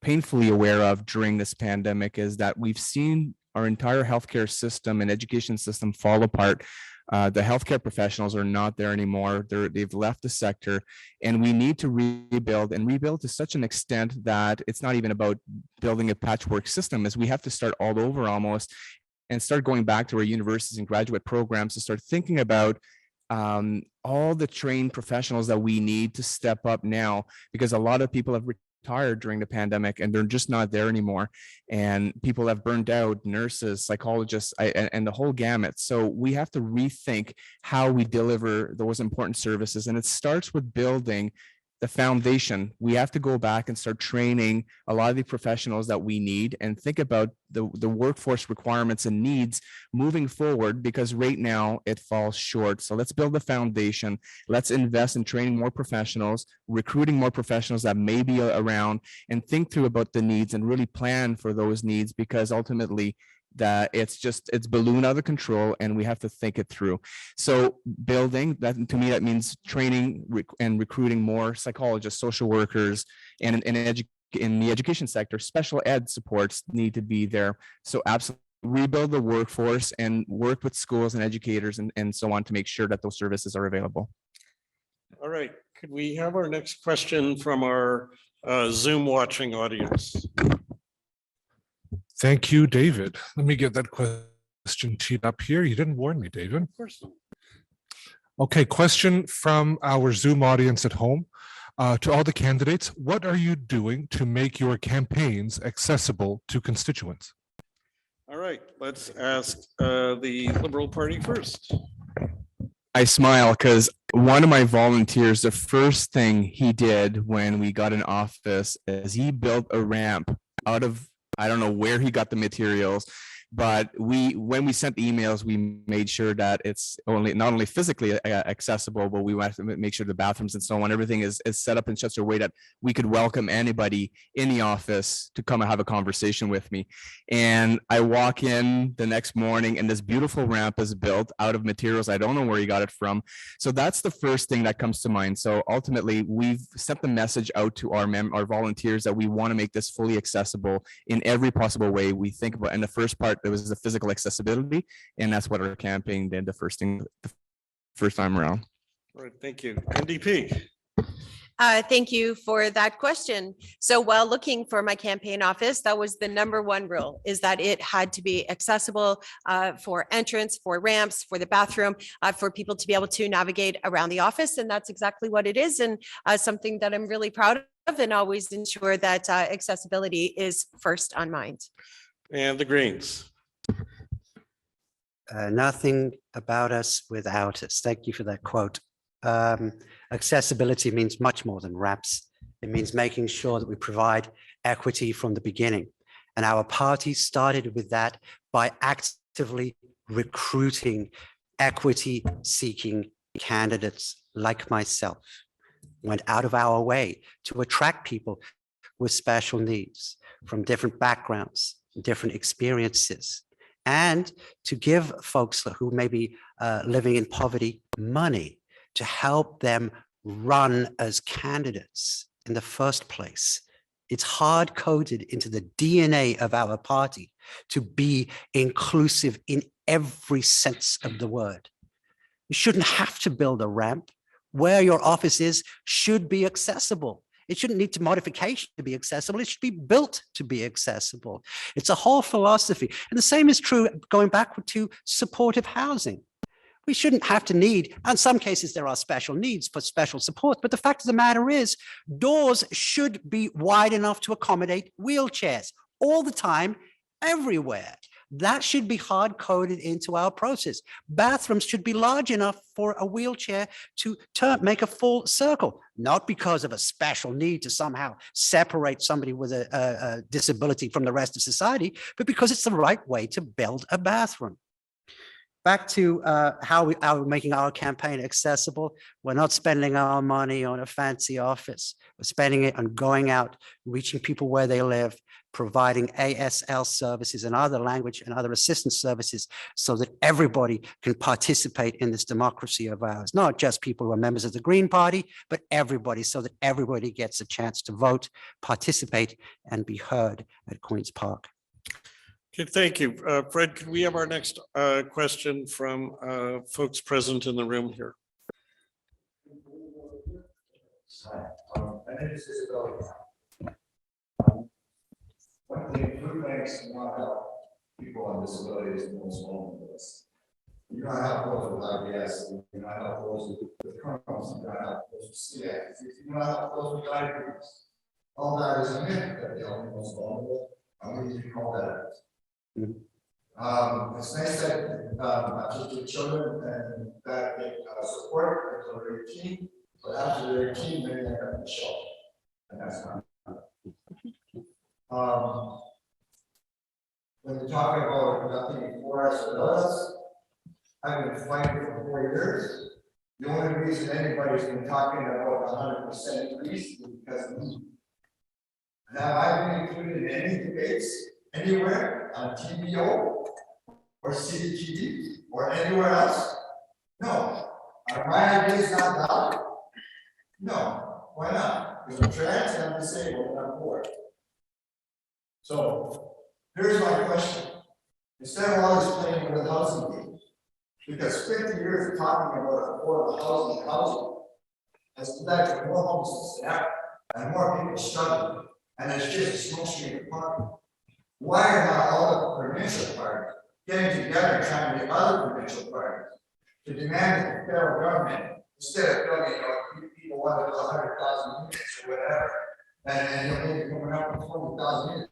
painfully aware of during this pandemic is that we've seen our entire healthcare system and education system fall apart. The healthcare professionals are not there anymore. They've left the sector, and we need to rebuild to such an extent that it's not even about building a patchwork system, as we have to start all over almost and start going back to our universities and graduate programs to start thinking about all the trained professionals that we need to step up now, because a lot of people have retired during the pandemic and they're just not there anymore. And people have burned out, nurses, psychologists, and the whole gamut. So we have to rethink how we deliver those important services. And it starts with building the foundation. We have to go back and start training a lot of the professionals that we need and think about the workforce requirements and needs moving forward, because right now it falls short. So let's build the foundation. Let's invest in training more professionals, recruiting more professionals that may be around, and think through about the needs and really plan for those needs, because ultimately that it's balloon out of control and we have to think it through. So building that, to me, that means training and recruiting more psychologists, social workers, and in the education sector, special ed supports need to be there. So absolutely rebuild the workforce and work with schools and educators and so on to make sure that those services are available. All right, could we have our next question from our Zoom watching audience? Thank you, David. Let me get that question sheet up here. You didn't warn me, David. Of course. Okay, question from our Zoom audience at home. To all the candidates, what are you doing to make your campaigns accessible to constituents? All right, let's ask the Liberal Party first. I smile because one of my volunteers, the first thing he did when we got in office is he built a ramp out of, I don't know where he got the materials, but when we sent the emails, we made sure that it's not only physically accessible, but we wanted to make sure the bathrooms and so on, everything is set up in such a way that we could welcome anybody in the office to come and have a conversation with me. And I walk in the next morning and this beautiful ramp is built out of materials. I don't know where he got it from. So that's the first thing that comes to mind. So ultimately, we've sent the message out to our volunteers that we want to make this fully accessible in every possible way we think about. And the first part, it was the physical accessibility, and that's what our campaign did the first time around. All right, thank you. NDP. Thank you for that question. So while looking for my campaign office, that was the #1 rule, is that it had to be accessible for entrance, for ramps, for the bathroom, for people to be able to navigate around the office. And that's exactly what it is, and something that I'm really proud of, and always ensure that accessibility is first on mind. And the Greens. Nothing about us without us. Thank you for that quote. Accessibility means much more than ramps. It means making sure that we provide equity from the beginning. And our party started with that by actively recruiting equity-seeking candidates like myself. Went out of our way to attract people with special needs from different backgrounds, different experiences, and to give folks who may be living in poverty money to help them run as candidates in the first place. It's hard-coded into the DNA of our party to be inclusive in every sense of the word. You shouldn't have to build a ramp. Where your office is should be accessible. It shouldn't need to modification to be accessible. It should be built to be accessible. It's a whole philosophy. And the same is true going backward to supportive housing. We shouldn't have to need, in some cases, there are special needs for special support, but the fact of the matter is, doors should be wide enough to accommodate wheelchairs all the time, everywhere. That should be hard coded into our process. Bathrooms should be large enough for a wheelchair to make a full circle, not because of a special need to somehow separate somebody with a disability from the rest of society, but because it's the right way to build a bathroom. Back to how we are making our campaign accessible. We're not spending our money on a fancy office. We're spending it on going out, reaching people where they live, providing ASL services and other language and other assistance services so that everybody can participate in this democracy of ours. Not just people who are members of the Green Party, but everybody, so that everybody gets a chance to vote, participate, and be heard at Queen's Park. Okay, thank you. Fred, can we have our next question from folks present in the room here? My name is Isabel. One thing, food banks do not help people on disabilities and most vulnerable. You do not help those with IBS, you do not help those with Crohn's, you do not help those with celiac, you do not help those with diabetes. All that is a myth that they help the most vulnerable, and we need to call that out. It's nice that not just the children and that they support until they're 18, but after they're 18, then they have to show. And that's not. When you're talking about nothing for us or us, I've been fighting for 4 years. The only reason anybody's been talking about 100% increase is because of me. Have I been included in any debates anywhere on TBO or CDTV or anywhere else? No. Are my ideas not valid? No. Why not? Because I'm trans and I'm disabled and I'm poor. So here's my question. Instead of always playing with housing games, because 50 years of talking about affordable housing has led to more homelessness than ever and more people struggling, and it's just a smoke screen of parking. Why are not all the provincial parties getting together trying to get other provincial parties to demand that the federal government, instead of building, people want to build 100,000 units or whatever, and you'll maybe coming up with 40,000 units,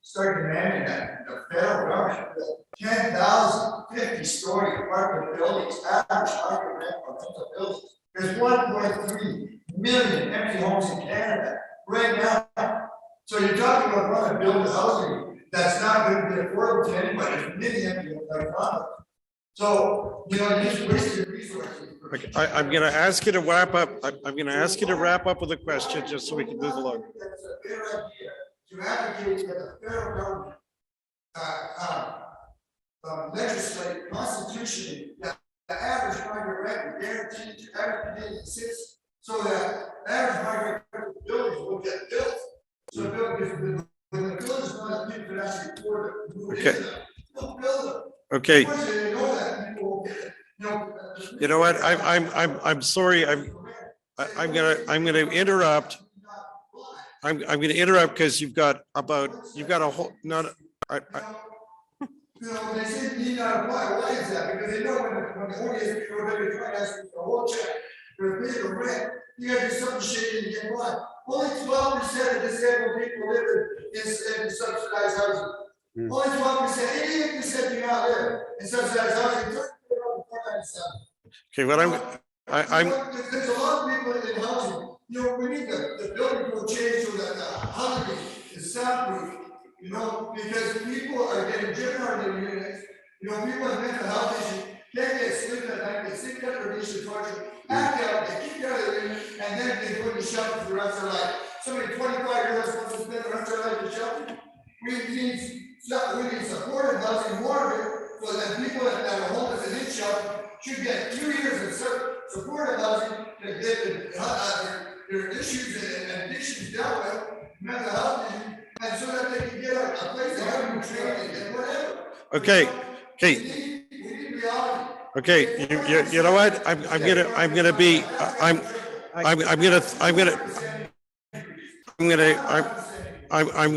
start demanding that the federal government build 10,000 50-story apartment buildings, average market rent for rental buildings. There's 1.3 million empty homes in Canada right now. So you're talking about wanting to build a housing that's not going to be affordable to anybody. It's really empty like that. So, you know, you just wasted resources. Okay, I'm going to ask you to wrap up. I'm going to ask you to wrap up with a question just so we can move along. That's a better idea to advocate that the federal government legislate constitutionally that the average market rent is guaranteed to every Canadian citizen, so that average market rent buildings will get built. So when the builders know that people can actually afford to move into them, they'll build them. Okay. Of course, they know that people will get it. You know what? I'm sorry. I'm gonna interrupt. I'm gonna interrupt because you've got a whole not. You know, when they say need not apply, why is that? Because they know when the audience people are ready to try to ask for a whole check, for a big rent, you gotta do something shady to get by. Only 12% of disabled people live in subsidized housing. Only 12%, 88% do not live in subsidized housing. Okay, what I'm. There's a lot of people in housing. You know, we need the building will change so that the housing is soundproof. You know, because people are getting driven out of their units. You know, people with mental health issues can't get sleep at night. They sleep deprivation, torture, act out, they keep out of their unit, and then they put in shelter for the rest of their life. Somebody 25-year-olds wants to spend the rest of their life in shelter. We need supportive housing, more of it, so that people that are homeless and in shelter should get 2 years of supportive housing to get their issues and addictions dealt with, mental health issues. And so that they can get a place to have them training and whatever. Okay. Okay. We need reality. Okay. You know what? I'm gonna I'm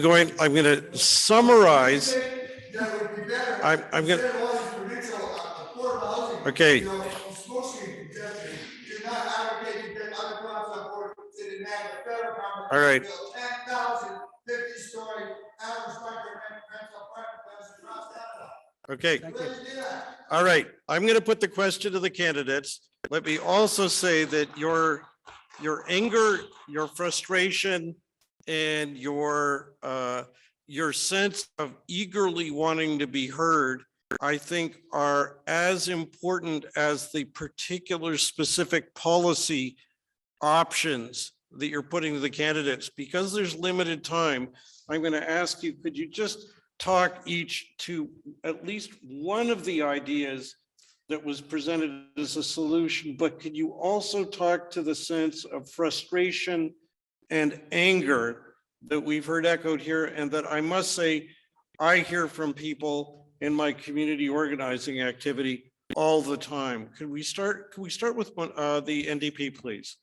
gonna summarize. That would be better. I'm gonna- Instead of all these provincial, affordable housing. Okay. You know, mostly congestion, you're not advocating that other towns on board, that demand the federal government. All right. Build 10,000 50-story average market rental apartments across Canada. Okay. Let's do that. All right, I'm going to put the question to the candidates. Let me also say that your anger, your frustration, and your sense of eagerly wanting to be heard, I think are as important as the particular specific policy options that you're putting to the candidates. Because there's limited time, I'm going to ask you, could you just talk each to at least one of the ideas that was presented as a solution, but could you also talk to the sense of frustration and anger that we've heard echoed here, and that I must say, I hear from people in my community organizing activity all the time. Could we start with the NDP, please?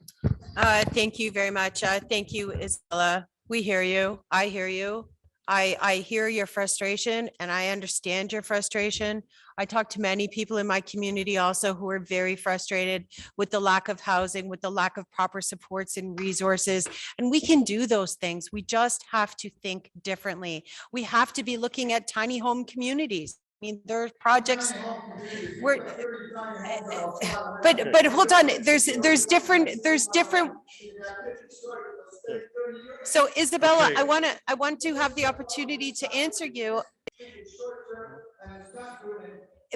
Thank you very much. Thank you, Isabella. We hear you. I hear you. I hear your frustration and I understand your frustration. I talk to many people in my community also who are very frustrated with the lack of housing, with the lack of proper supports and resources. And we can do those things. We just have to think differently. We have to be looking at tiny home communities. I mean, there are projects but hold on, there's different. So Isabella, Okay. I want to have the opportunity to answer you.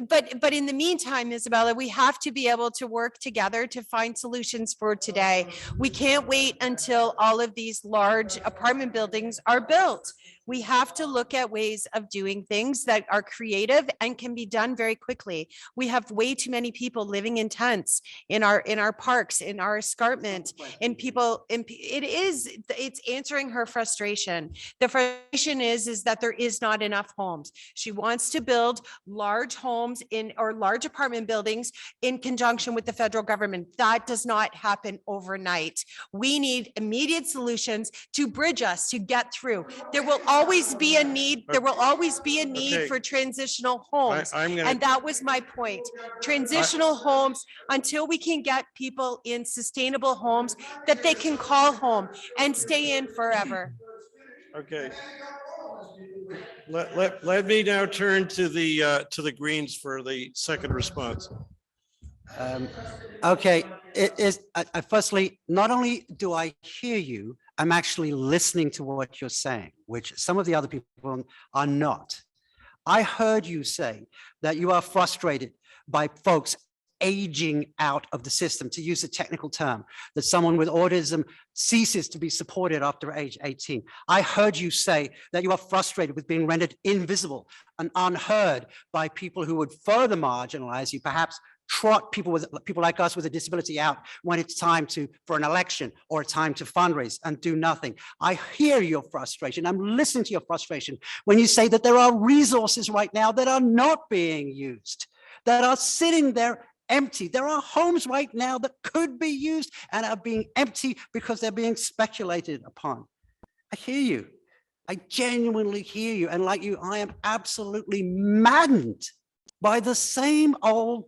But in the meantime, Isabella, we have to be able to work together to find solutions for today. We can't wait until all of these large apartment buildings are built. We have to look at ways of doing things that are creative and can be done very quickly. We have way too many people living in tents in our parks, in our escarpment, and it's answering her frustration. The frustration is that there is not enough homes. She wants to build large homes or large apartment buildings in conjunction with the federal government. That does not happen overnight. We need immediate solutions to bridge us to get through. There will always be a need. There will always be a need Okay. for transitional homes. I'm gonna. And that was my point. Transitional homes, until we can get people in sustainable homes that they can call home and stay in forever. Okay. Let me now turn to the Greens for the second response. Okay, it is, firstly, not only do I hear you, I'm actually listening to what you're saying, which some of the other people are not. I heard you say that you are frustrated by folks aging out of the system, to use a technical term, that someone with autism ceases to be supported after age 18. I heard you say that you are frustrated with being rendered invisible and unheard by people who would further marginalize you, perhaps trot people like us with a disability out when it's time for an election or a time to fundraise and do nothing. I hear your frustration. I'm listening to your frustration when you say that there are resources right now that are not being used, that are sitting there empty. There are homes right now that could be used and are being empty because they're being speculated upon. I hear you. I genuinely hear you. And like you, I am absolutely maddened by the same old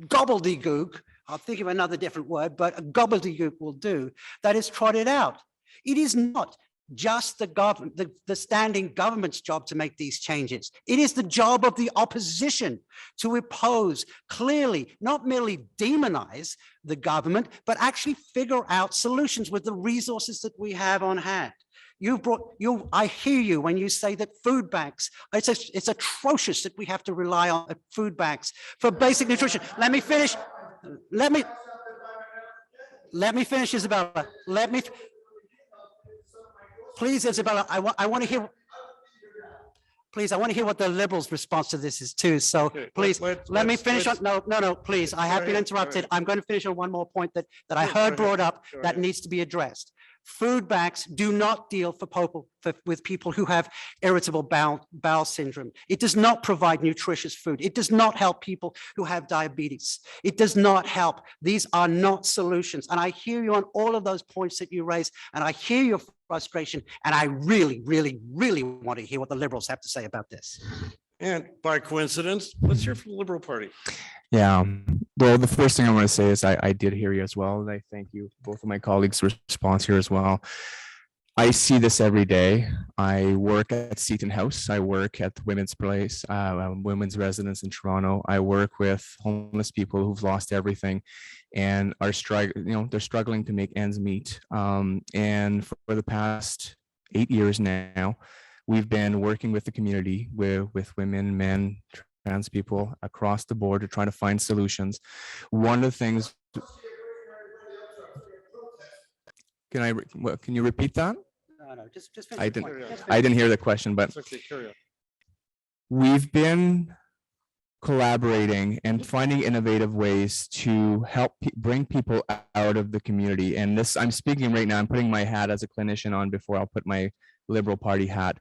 gobbledygook. I'll think of another different word, but a gobbledygook will do, that is trotted out. It is not just the government, the standing government's job to make these changes. It is the job of the opposition to oppose, clearly, not merely demonize the government, but actually figure out solutions with the resources that we have on hand. I hear you when you say that food banks, it's atrocious that we have to rely on food banks for basic nutrition. Let me finish. Let me finish, Isabella. Please, Isabella, I want to hear. Please, I want to hear what the Liberals' response to this is too. So Okay, please, let me finish on, no, please, I have been ahead, go interrupted. ahead. I'm going to finish on one more point that I Go heard ahead, brought up go that ahead. needs to be addressed. Food banks do not deal with people who have irritable bowel syndrome. It does not provide nutritious food. It does not help people who have diabetes. It does not help. These are not solutions. And I hear you on all of those points that you raise, and I hear your frustration, and I really, really, really want to hear what the Liberals have to say about this. And by coincidence, let's hear from the Liberal Party. Yeah, well, the first thing I want to say is I did hear you as well, and I thank you, both of my colleagues' response here as well. I see this every day. I work at Seton House. I work at the Women's Place, Women's Residence in Toronto. I work with homeless people who've lost everything and are they're struggling to make ends meet. And for the past 8 years now, we've been working with the community, with women, men, trans people across the board to try to find solutions. One of the things. Can you repeat that? No, just I finish your didn't- point. I didn't hear the question, but It's okay, carry on. we've been collaborating and finding innovative ways to help bring people out of the community. And this, I'm speaking right now, I'm putting my hat as a clinician on before I'll put my Liberal Party hat.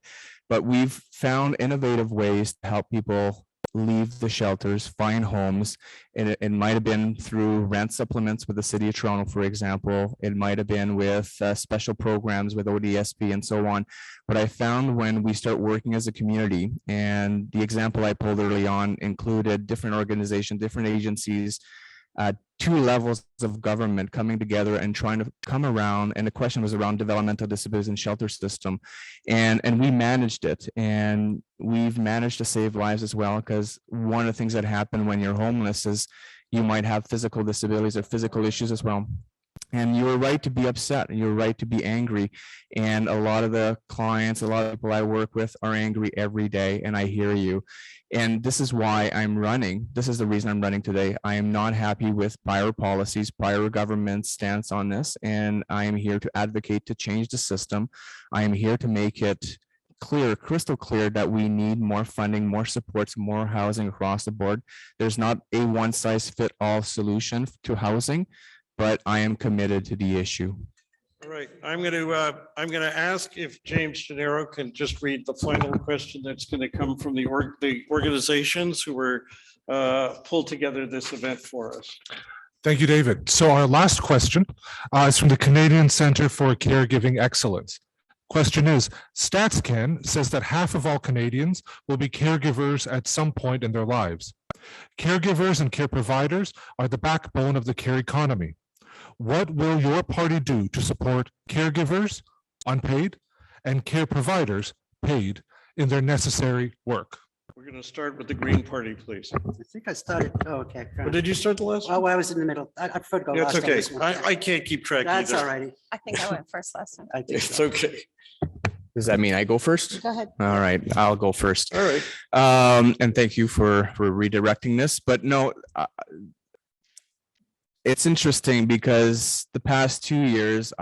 But we've found innovative ways to help people leave the shelters, find homes. And it might have been through rent supplements with the City of Toronto, for example. It might have been with special programs with ODSP and so on. But I found when we start working as a community, and the example I pulled early on included different organizations, different agencies, two levels of government coming together and trying to come around, and the question was around developmental disabilities and shelter system, and we managed it, and we've managed to save lives as well, because one of the things that happen when you're homeless is you might have physical disabilities or physical issues as well. And you're right to be upset, and you're right to be angry. And a lot of the clients, a lot of people I work with are angry every day, and I hear you. And this is why I'm running. This is the reason I'm running today. I am not happy with prior policies, prior government stance on this, and I am here to advocate to change the system. I am here to make it clear, crystal clear, that we need more funding, more supports, more housing across the board. There's not a one-size-fit-all solution to housing, but I am committed to the issue. All right, I'm going to ask if James Gennaro can just read the final question that's going to come from the organizations who were pulled together this event for us. Thank you, David. So our last question is from the Canadian Centre for Caregiving Excellence. Question is, StatsCan says that half of all Canadians will be caregivers at some point in their lives. Caregivers and care providers are the backbone of the care economy. What will your party do to support caregivers, unpaid, and care providers, paid, in their necessary work? We're going to start with the Green Party, please. I think I started, oh, okay. Or did you start the last one? Oh, I was in the middle. I prefer to go It's last. on okay. this one. I can't keep track. That's either. all righty. I think I went first last time. I think It's so. okay. Does that mean I go first? Go ahead. All right, I'll go first. All right. And thank you for redirecting this, but no, it's interesting because the past 2 years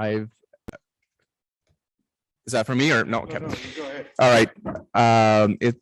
is that for me or no? Okay. No, go ahead. All right.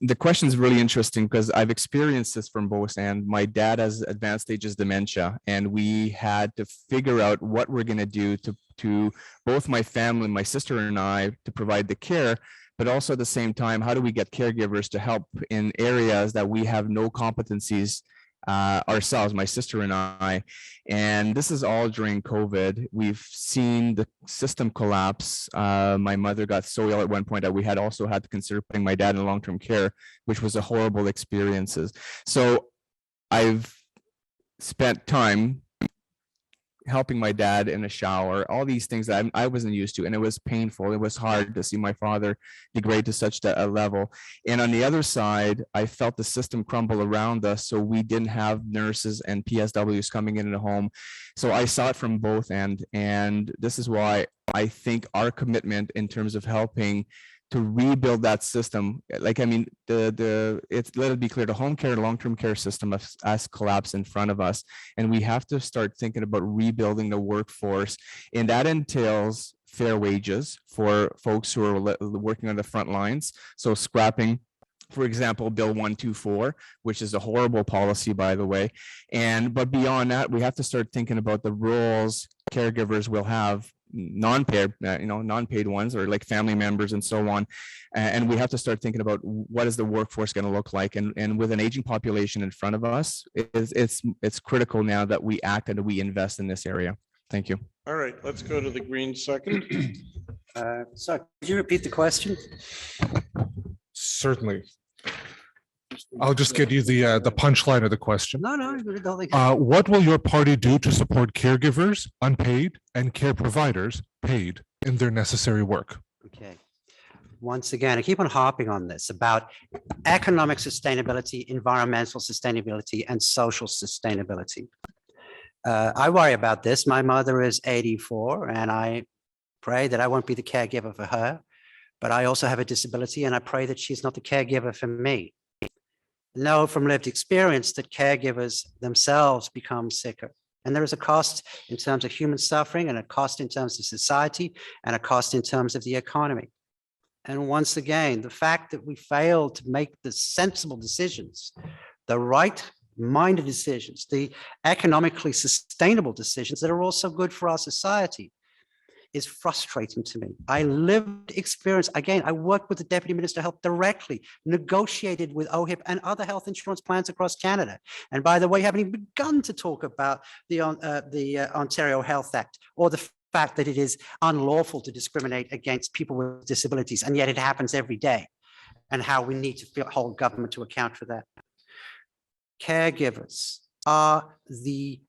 The question is really interesting because I've experienced this from both ends. My dad has advanced stages dementia, and we had to figure out what we're going to do to both my family, my sister and I, to provide the care, but also at the same time, how do we get caregivers to help in areas that we have no competencies ourselves, my sister and I. And this is all during COVID. We've seen the system collapse. My mother got so ill at one point that we had also had to consider putting my dad in long-term care, which was a horrible experiences. So I've spent time helping my dad in a shower, all these things that I wasn't used to. And it was painful. It was hard to see my father degrade to such a level. And on the other side, I felt the system crumble around us. So we didn't have nurses and PSWs coming into the home. So I saw it from both ends. And this is why I think our commitment in terms of helping to rebuild that system, like, I mean, it's, let it be clear, the home care, long-term care system has collapsed in front of us. And we have to start thinking about rebuilding the workforce. And that entails fair wages for folks who are working on the front lines. So scrapping, for example, Bill 124, which is a horrible policy, by the way. But beyond that, we have to start thinking about the roles caregivers will have non-paid, non-paid ones, or like family members and so on. And we have to start thinking about what is the workforce going to look like. And with an aging population in front of us, it's critical now that we act and we invest in this area. Thank you. All right, let's go to the green second. Sorry, could you repeat the question? Certainly. I'll just get you the punchline of the question. No, no, I don't think. What will your party do to support caregivers, unpaid, and care providers, paid, in their necessary work? Okay. Once again, I keep on harping on this about economic sustainability, environmental sustainability, and social sustainability. I worry about this. My mother is 84, and I pray that I won't be the caregiver for her, but I also have a disability, and I pray that she's not the caregiver for me. Know from lived experience that caregivers themselves become sicker. And there is a cost in terms of human suffering, and a cost in terms of society, and a cost in terms of the economy. And once again, the fact that we fail to make the sensible decisions, the right-minded decisions, the economically sustainable decisions that are also good for our society is frustrating to me. I lived experience, again, I worked with the Deputy Minister of Health directly, negotiated with OHIP and other health insurance plans across Canada. And by the way, haven't even begun to talk about the Ontario Health Act, or the fact that it is unlawful to discriminate against people with disabilities, and yet it happens every day, and how we need to hold government to account for that. Caregivers are the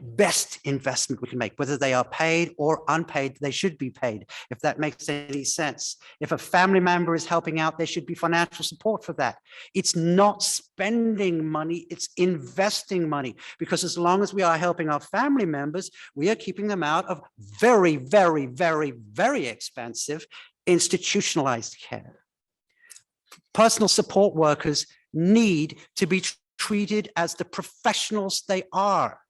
best investment we can make, whether they are paid or unpaid. They should be paid, if that makes any sense. If a family member is helping out, there should be financial support for that. It's not spending money, it's investing money, because as long as we are helping our family members, we are keeping them out of very, very, very, very expensive institutionalized care. Personal support workers need to be treated as the professionals they are,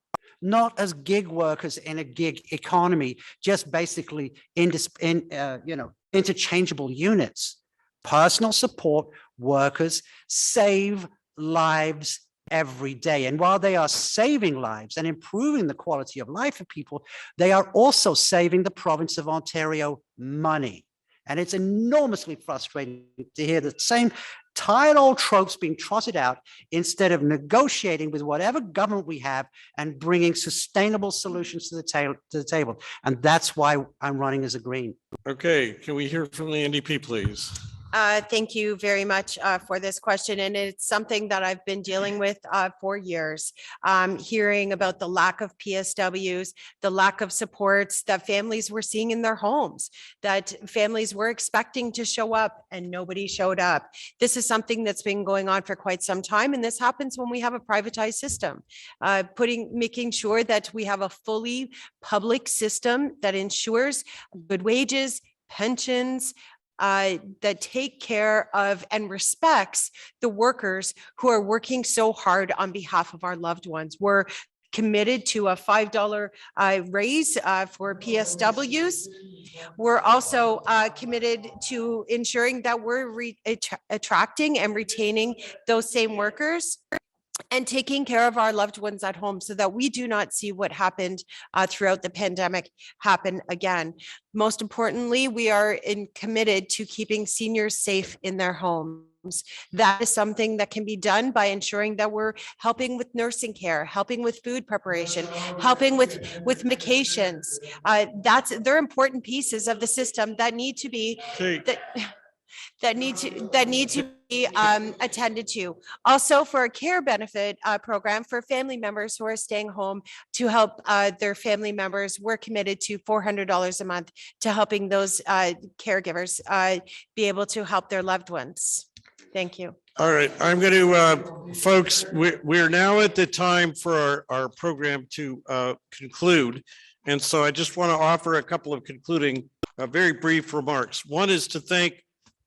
not as gig workers in a gig economy, just basically interchangeable units. Personal support workers save lives every day. And while they are saving lives and improving the quality of life for people, they are also saving the province of Ontario money. And it's enormously frustrating to hear the same tired old tropes being trotted out instead of negotiating with whatever government we have and bringing sustainable solutions to the table. And that's why I'm running as a Green. Okay, can we hear from the NDP, please? Thank you very much for this question. And it's something that I've been dealing with for years. Hearing about the lack of PSWs, the lack of supports that families were seeing in their homes, that families were expecting to show up and nobody showed up. This is something that's been going on for quite some time. And this happens when we have a privatized system, making sure that we have a fully public system that ensures good wages, pensions, that take care of and respects the workers who are working so hard on behalf of our loved ones. We're committed to a $5 raise for PSWs. We're also committed to ensuring that we're attracting and retaining those same workers and taking care of our loved ones at home so that we do not see what happened throughout the pandemic happen again. Most importantly, we are committed to keeping seniors safe in their homes. That is something that can be done by ensuring that we're helping with nursing care, helping with food preparation, helping with medications. They're important pieces of the system that need to be that need to be attended to. Also, for a care benefit program for family members who are staying home to help their family members, we're committed to $400 a month to helping those caregivers be able to help their loved ones. Thank you. All right, I'm going to, folks, we're now at the time for our program to conclude. And so I just want to offer a couple of concluding very brief remarks. One is to thank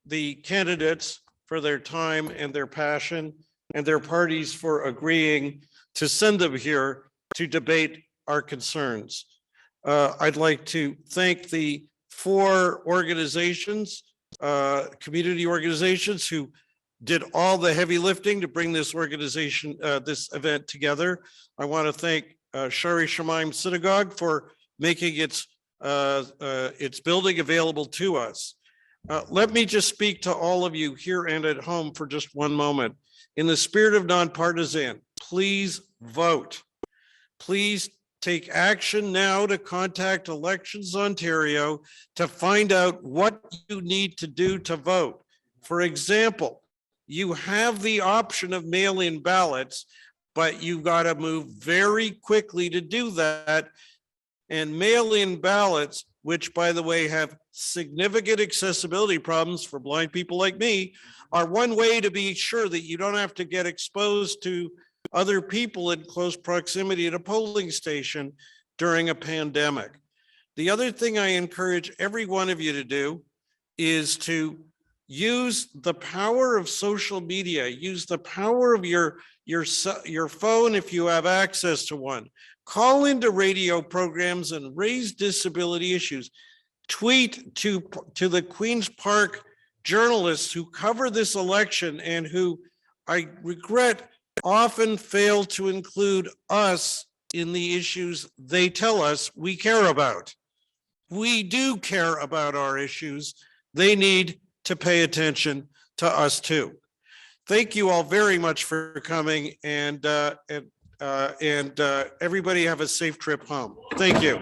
the candidates for their time and their passion, and their parties for agreeing to send them here to debate our concerns. I'd like to thank the 4 organizations, community organizations, who did all the heavy lifting to bring this organization, this event together. I want to thank Shari Shemaim Synagogue for making its its building available to us. Let me just speak to all of you here and at home for just one moment. In the spirit of nonpartisan, please vote. Please take action now to contact Elections Ontario to find out what you need to do to vote. For example, you have the option of mail-in ballots, but you've got to move very quickly to do that. And mail-in ballots, which by the way have significant accessibility problems for blind people like me, are one way to be sure that you don't have to get exposed to other people in close proximity at a polling station during a pandemic. The other thing I encourage every one of you to do is to use the power of social media, use the power of your phone if you have access to one. Call into radio programs and raise disability issues. Tweet to the Queen's Park journalists who cover this election and who, I regret, often fail to include us in the issues they tell us we care about. We do care about our issues. They need to pay attention to us too. Thank you all very much for coming, and everybody have a safe trip home. Thank you.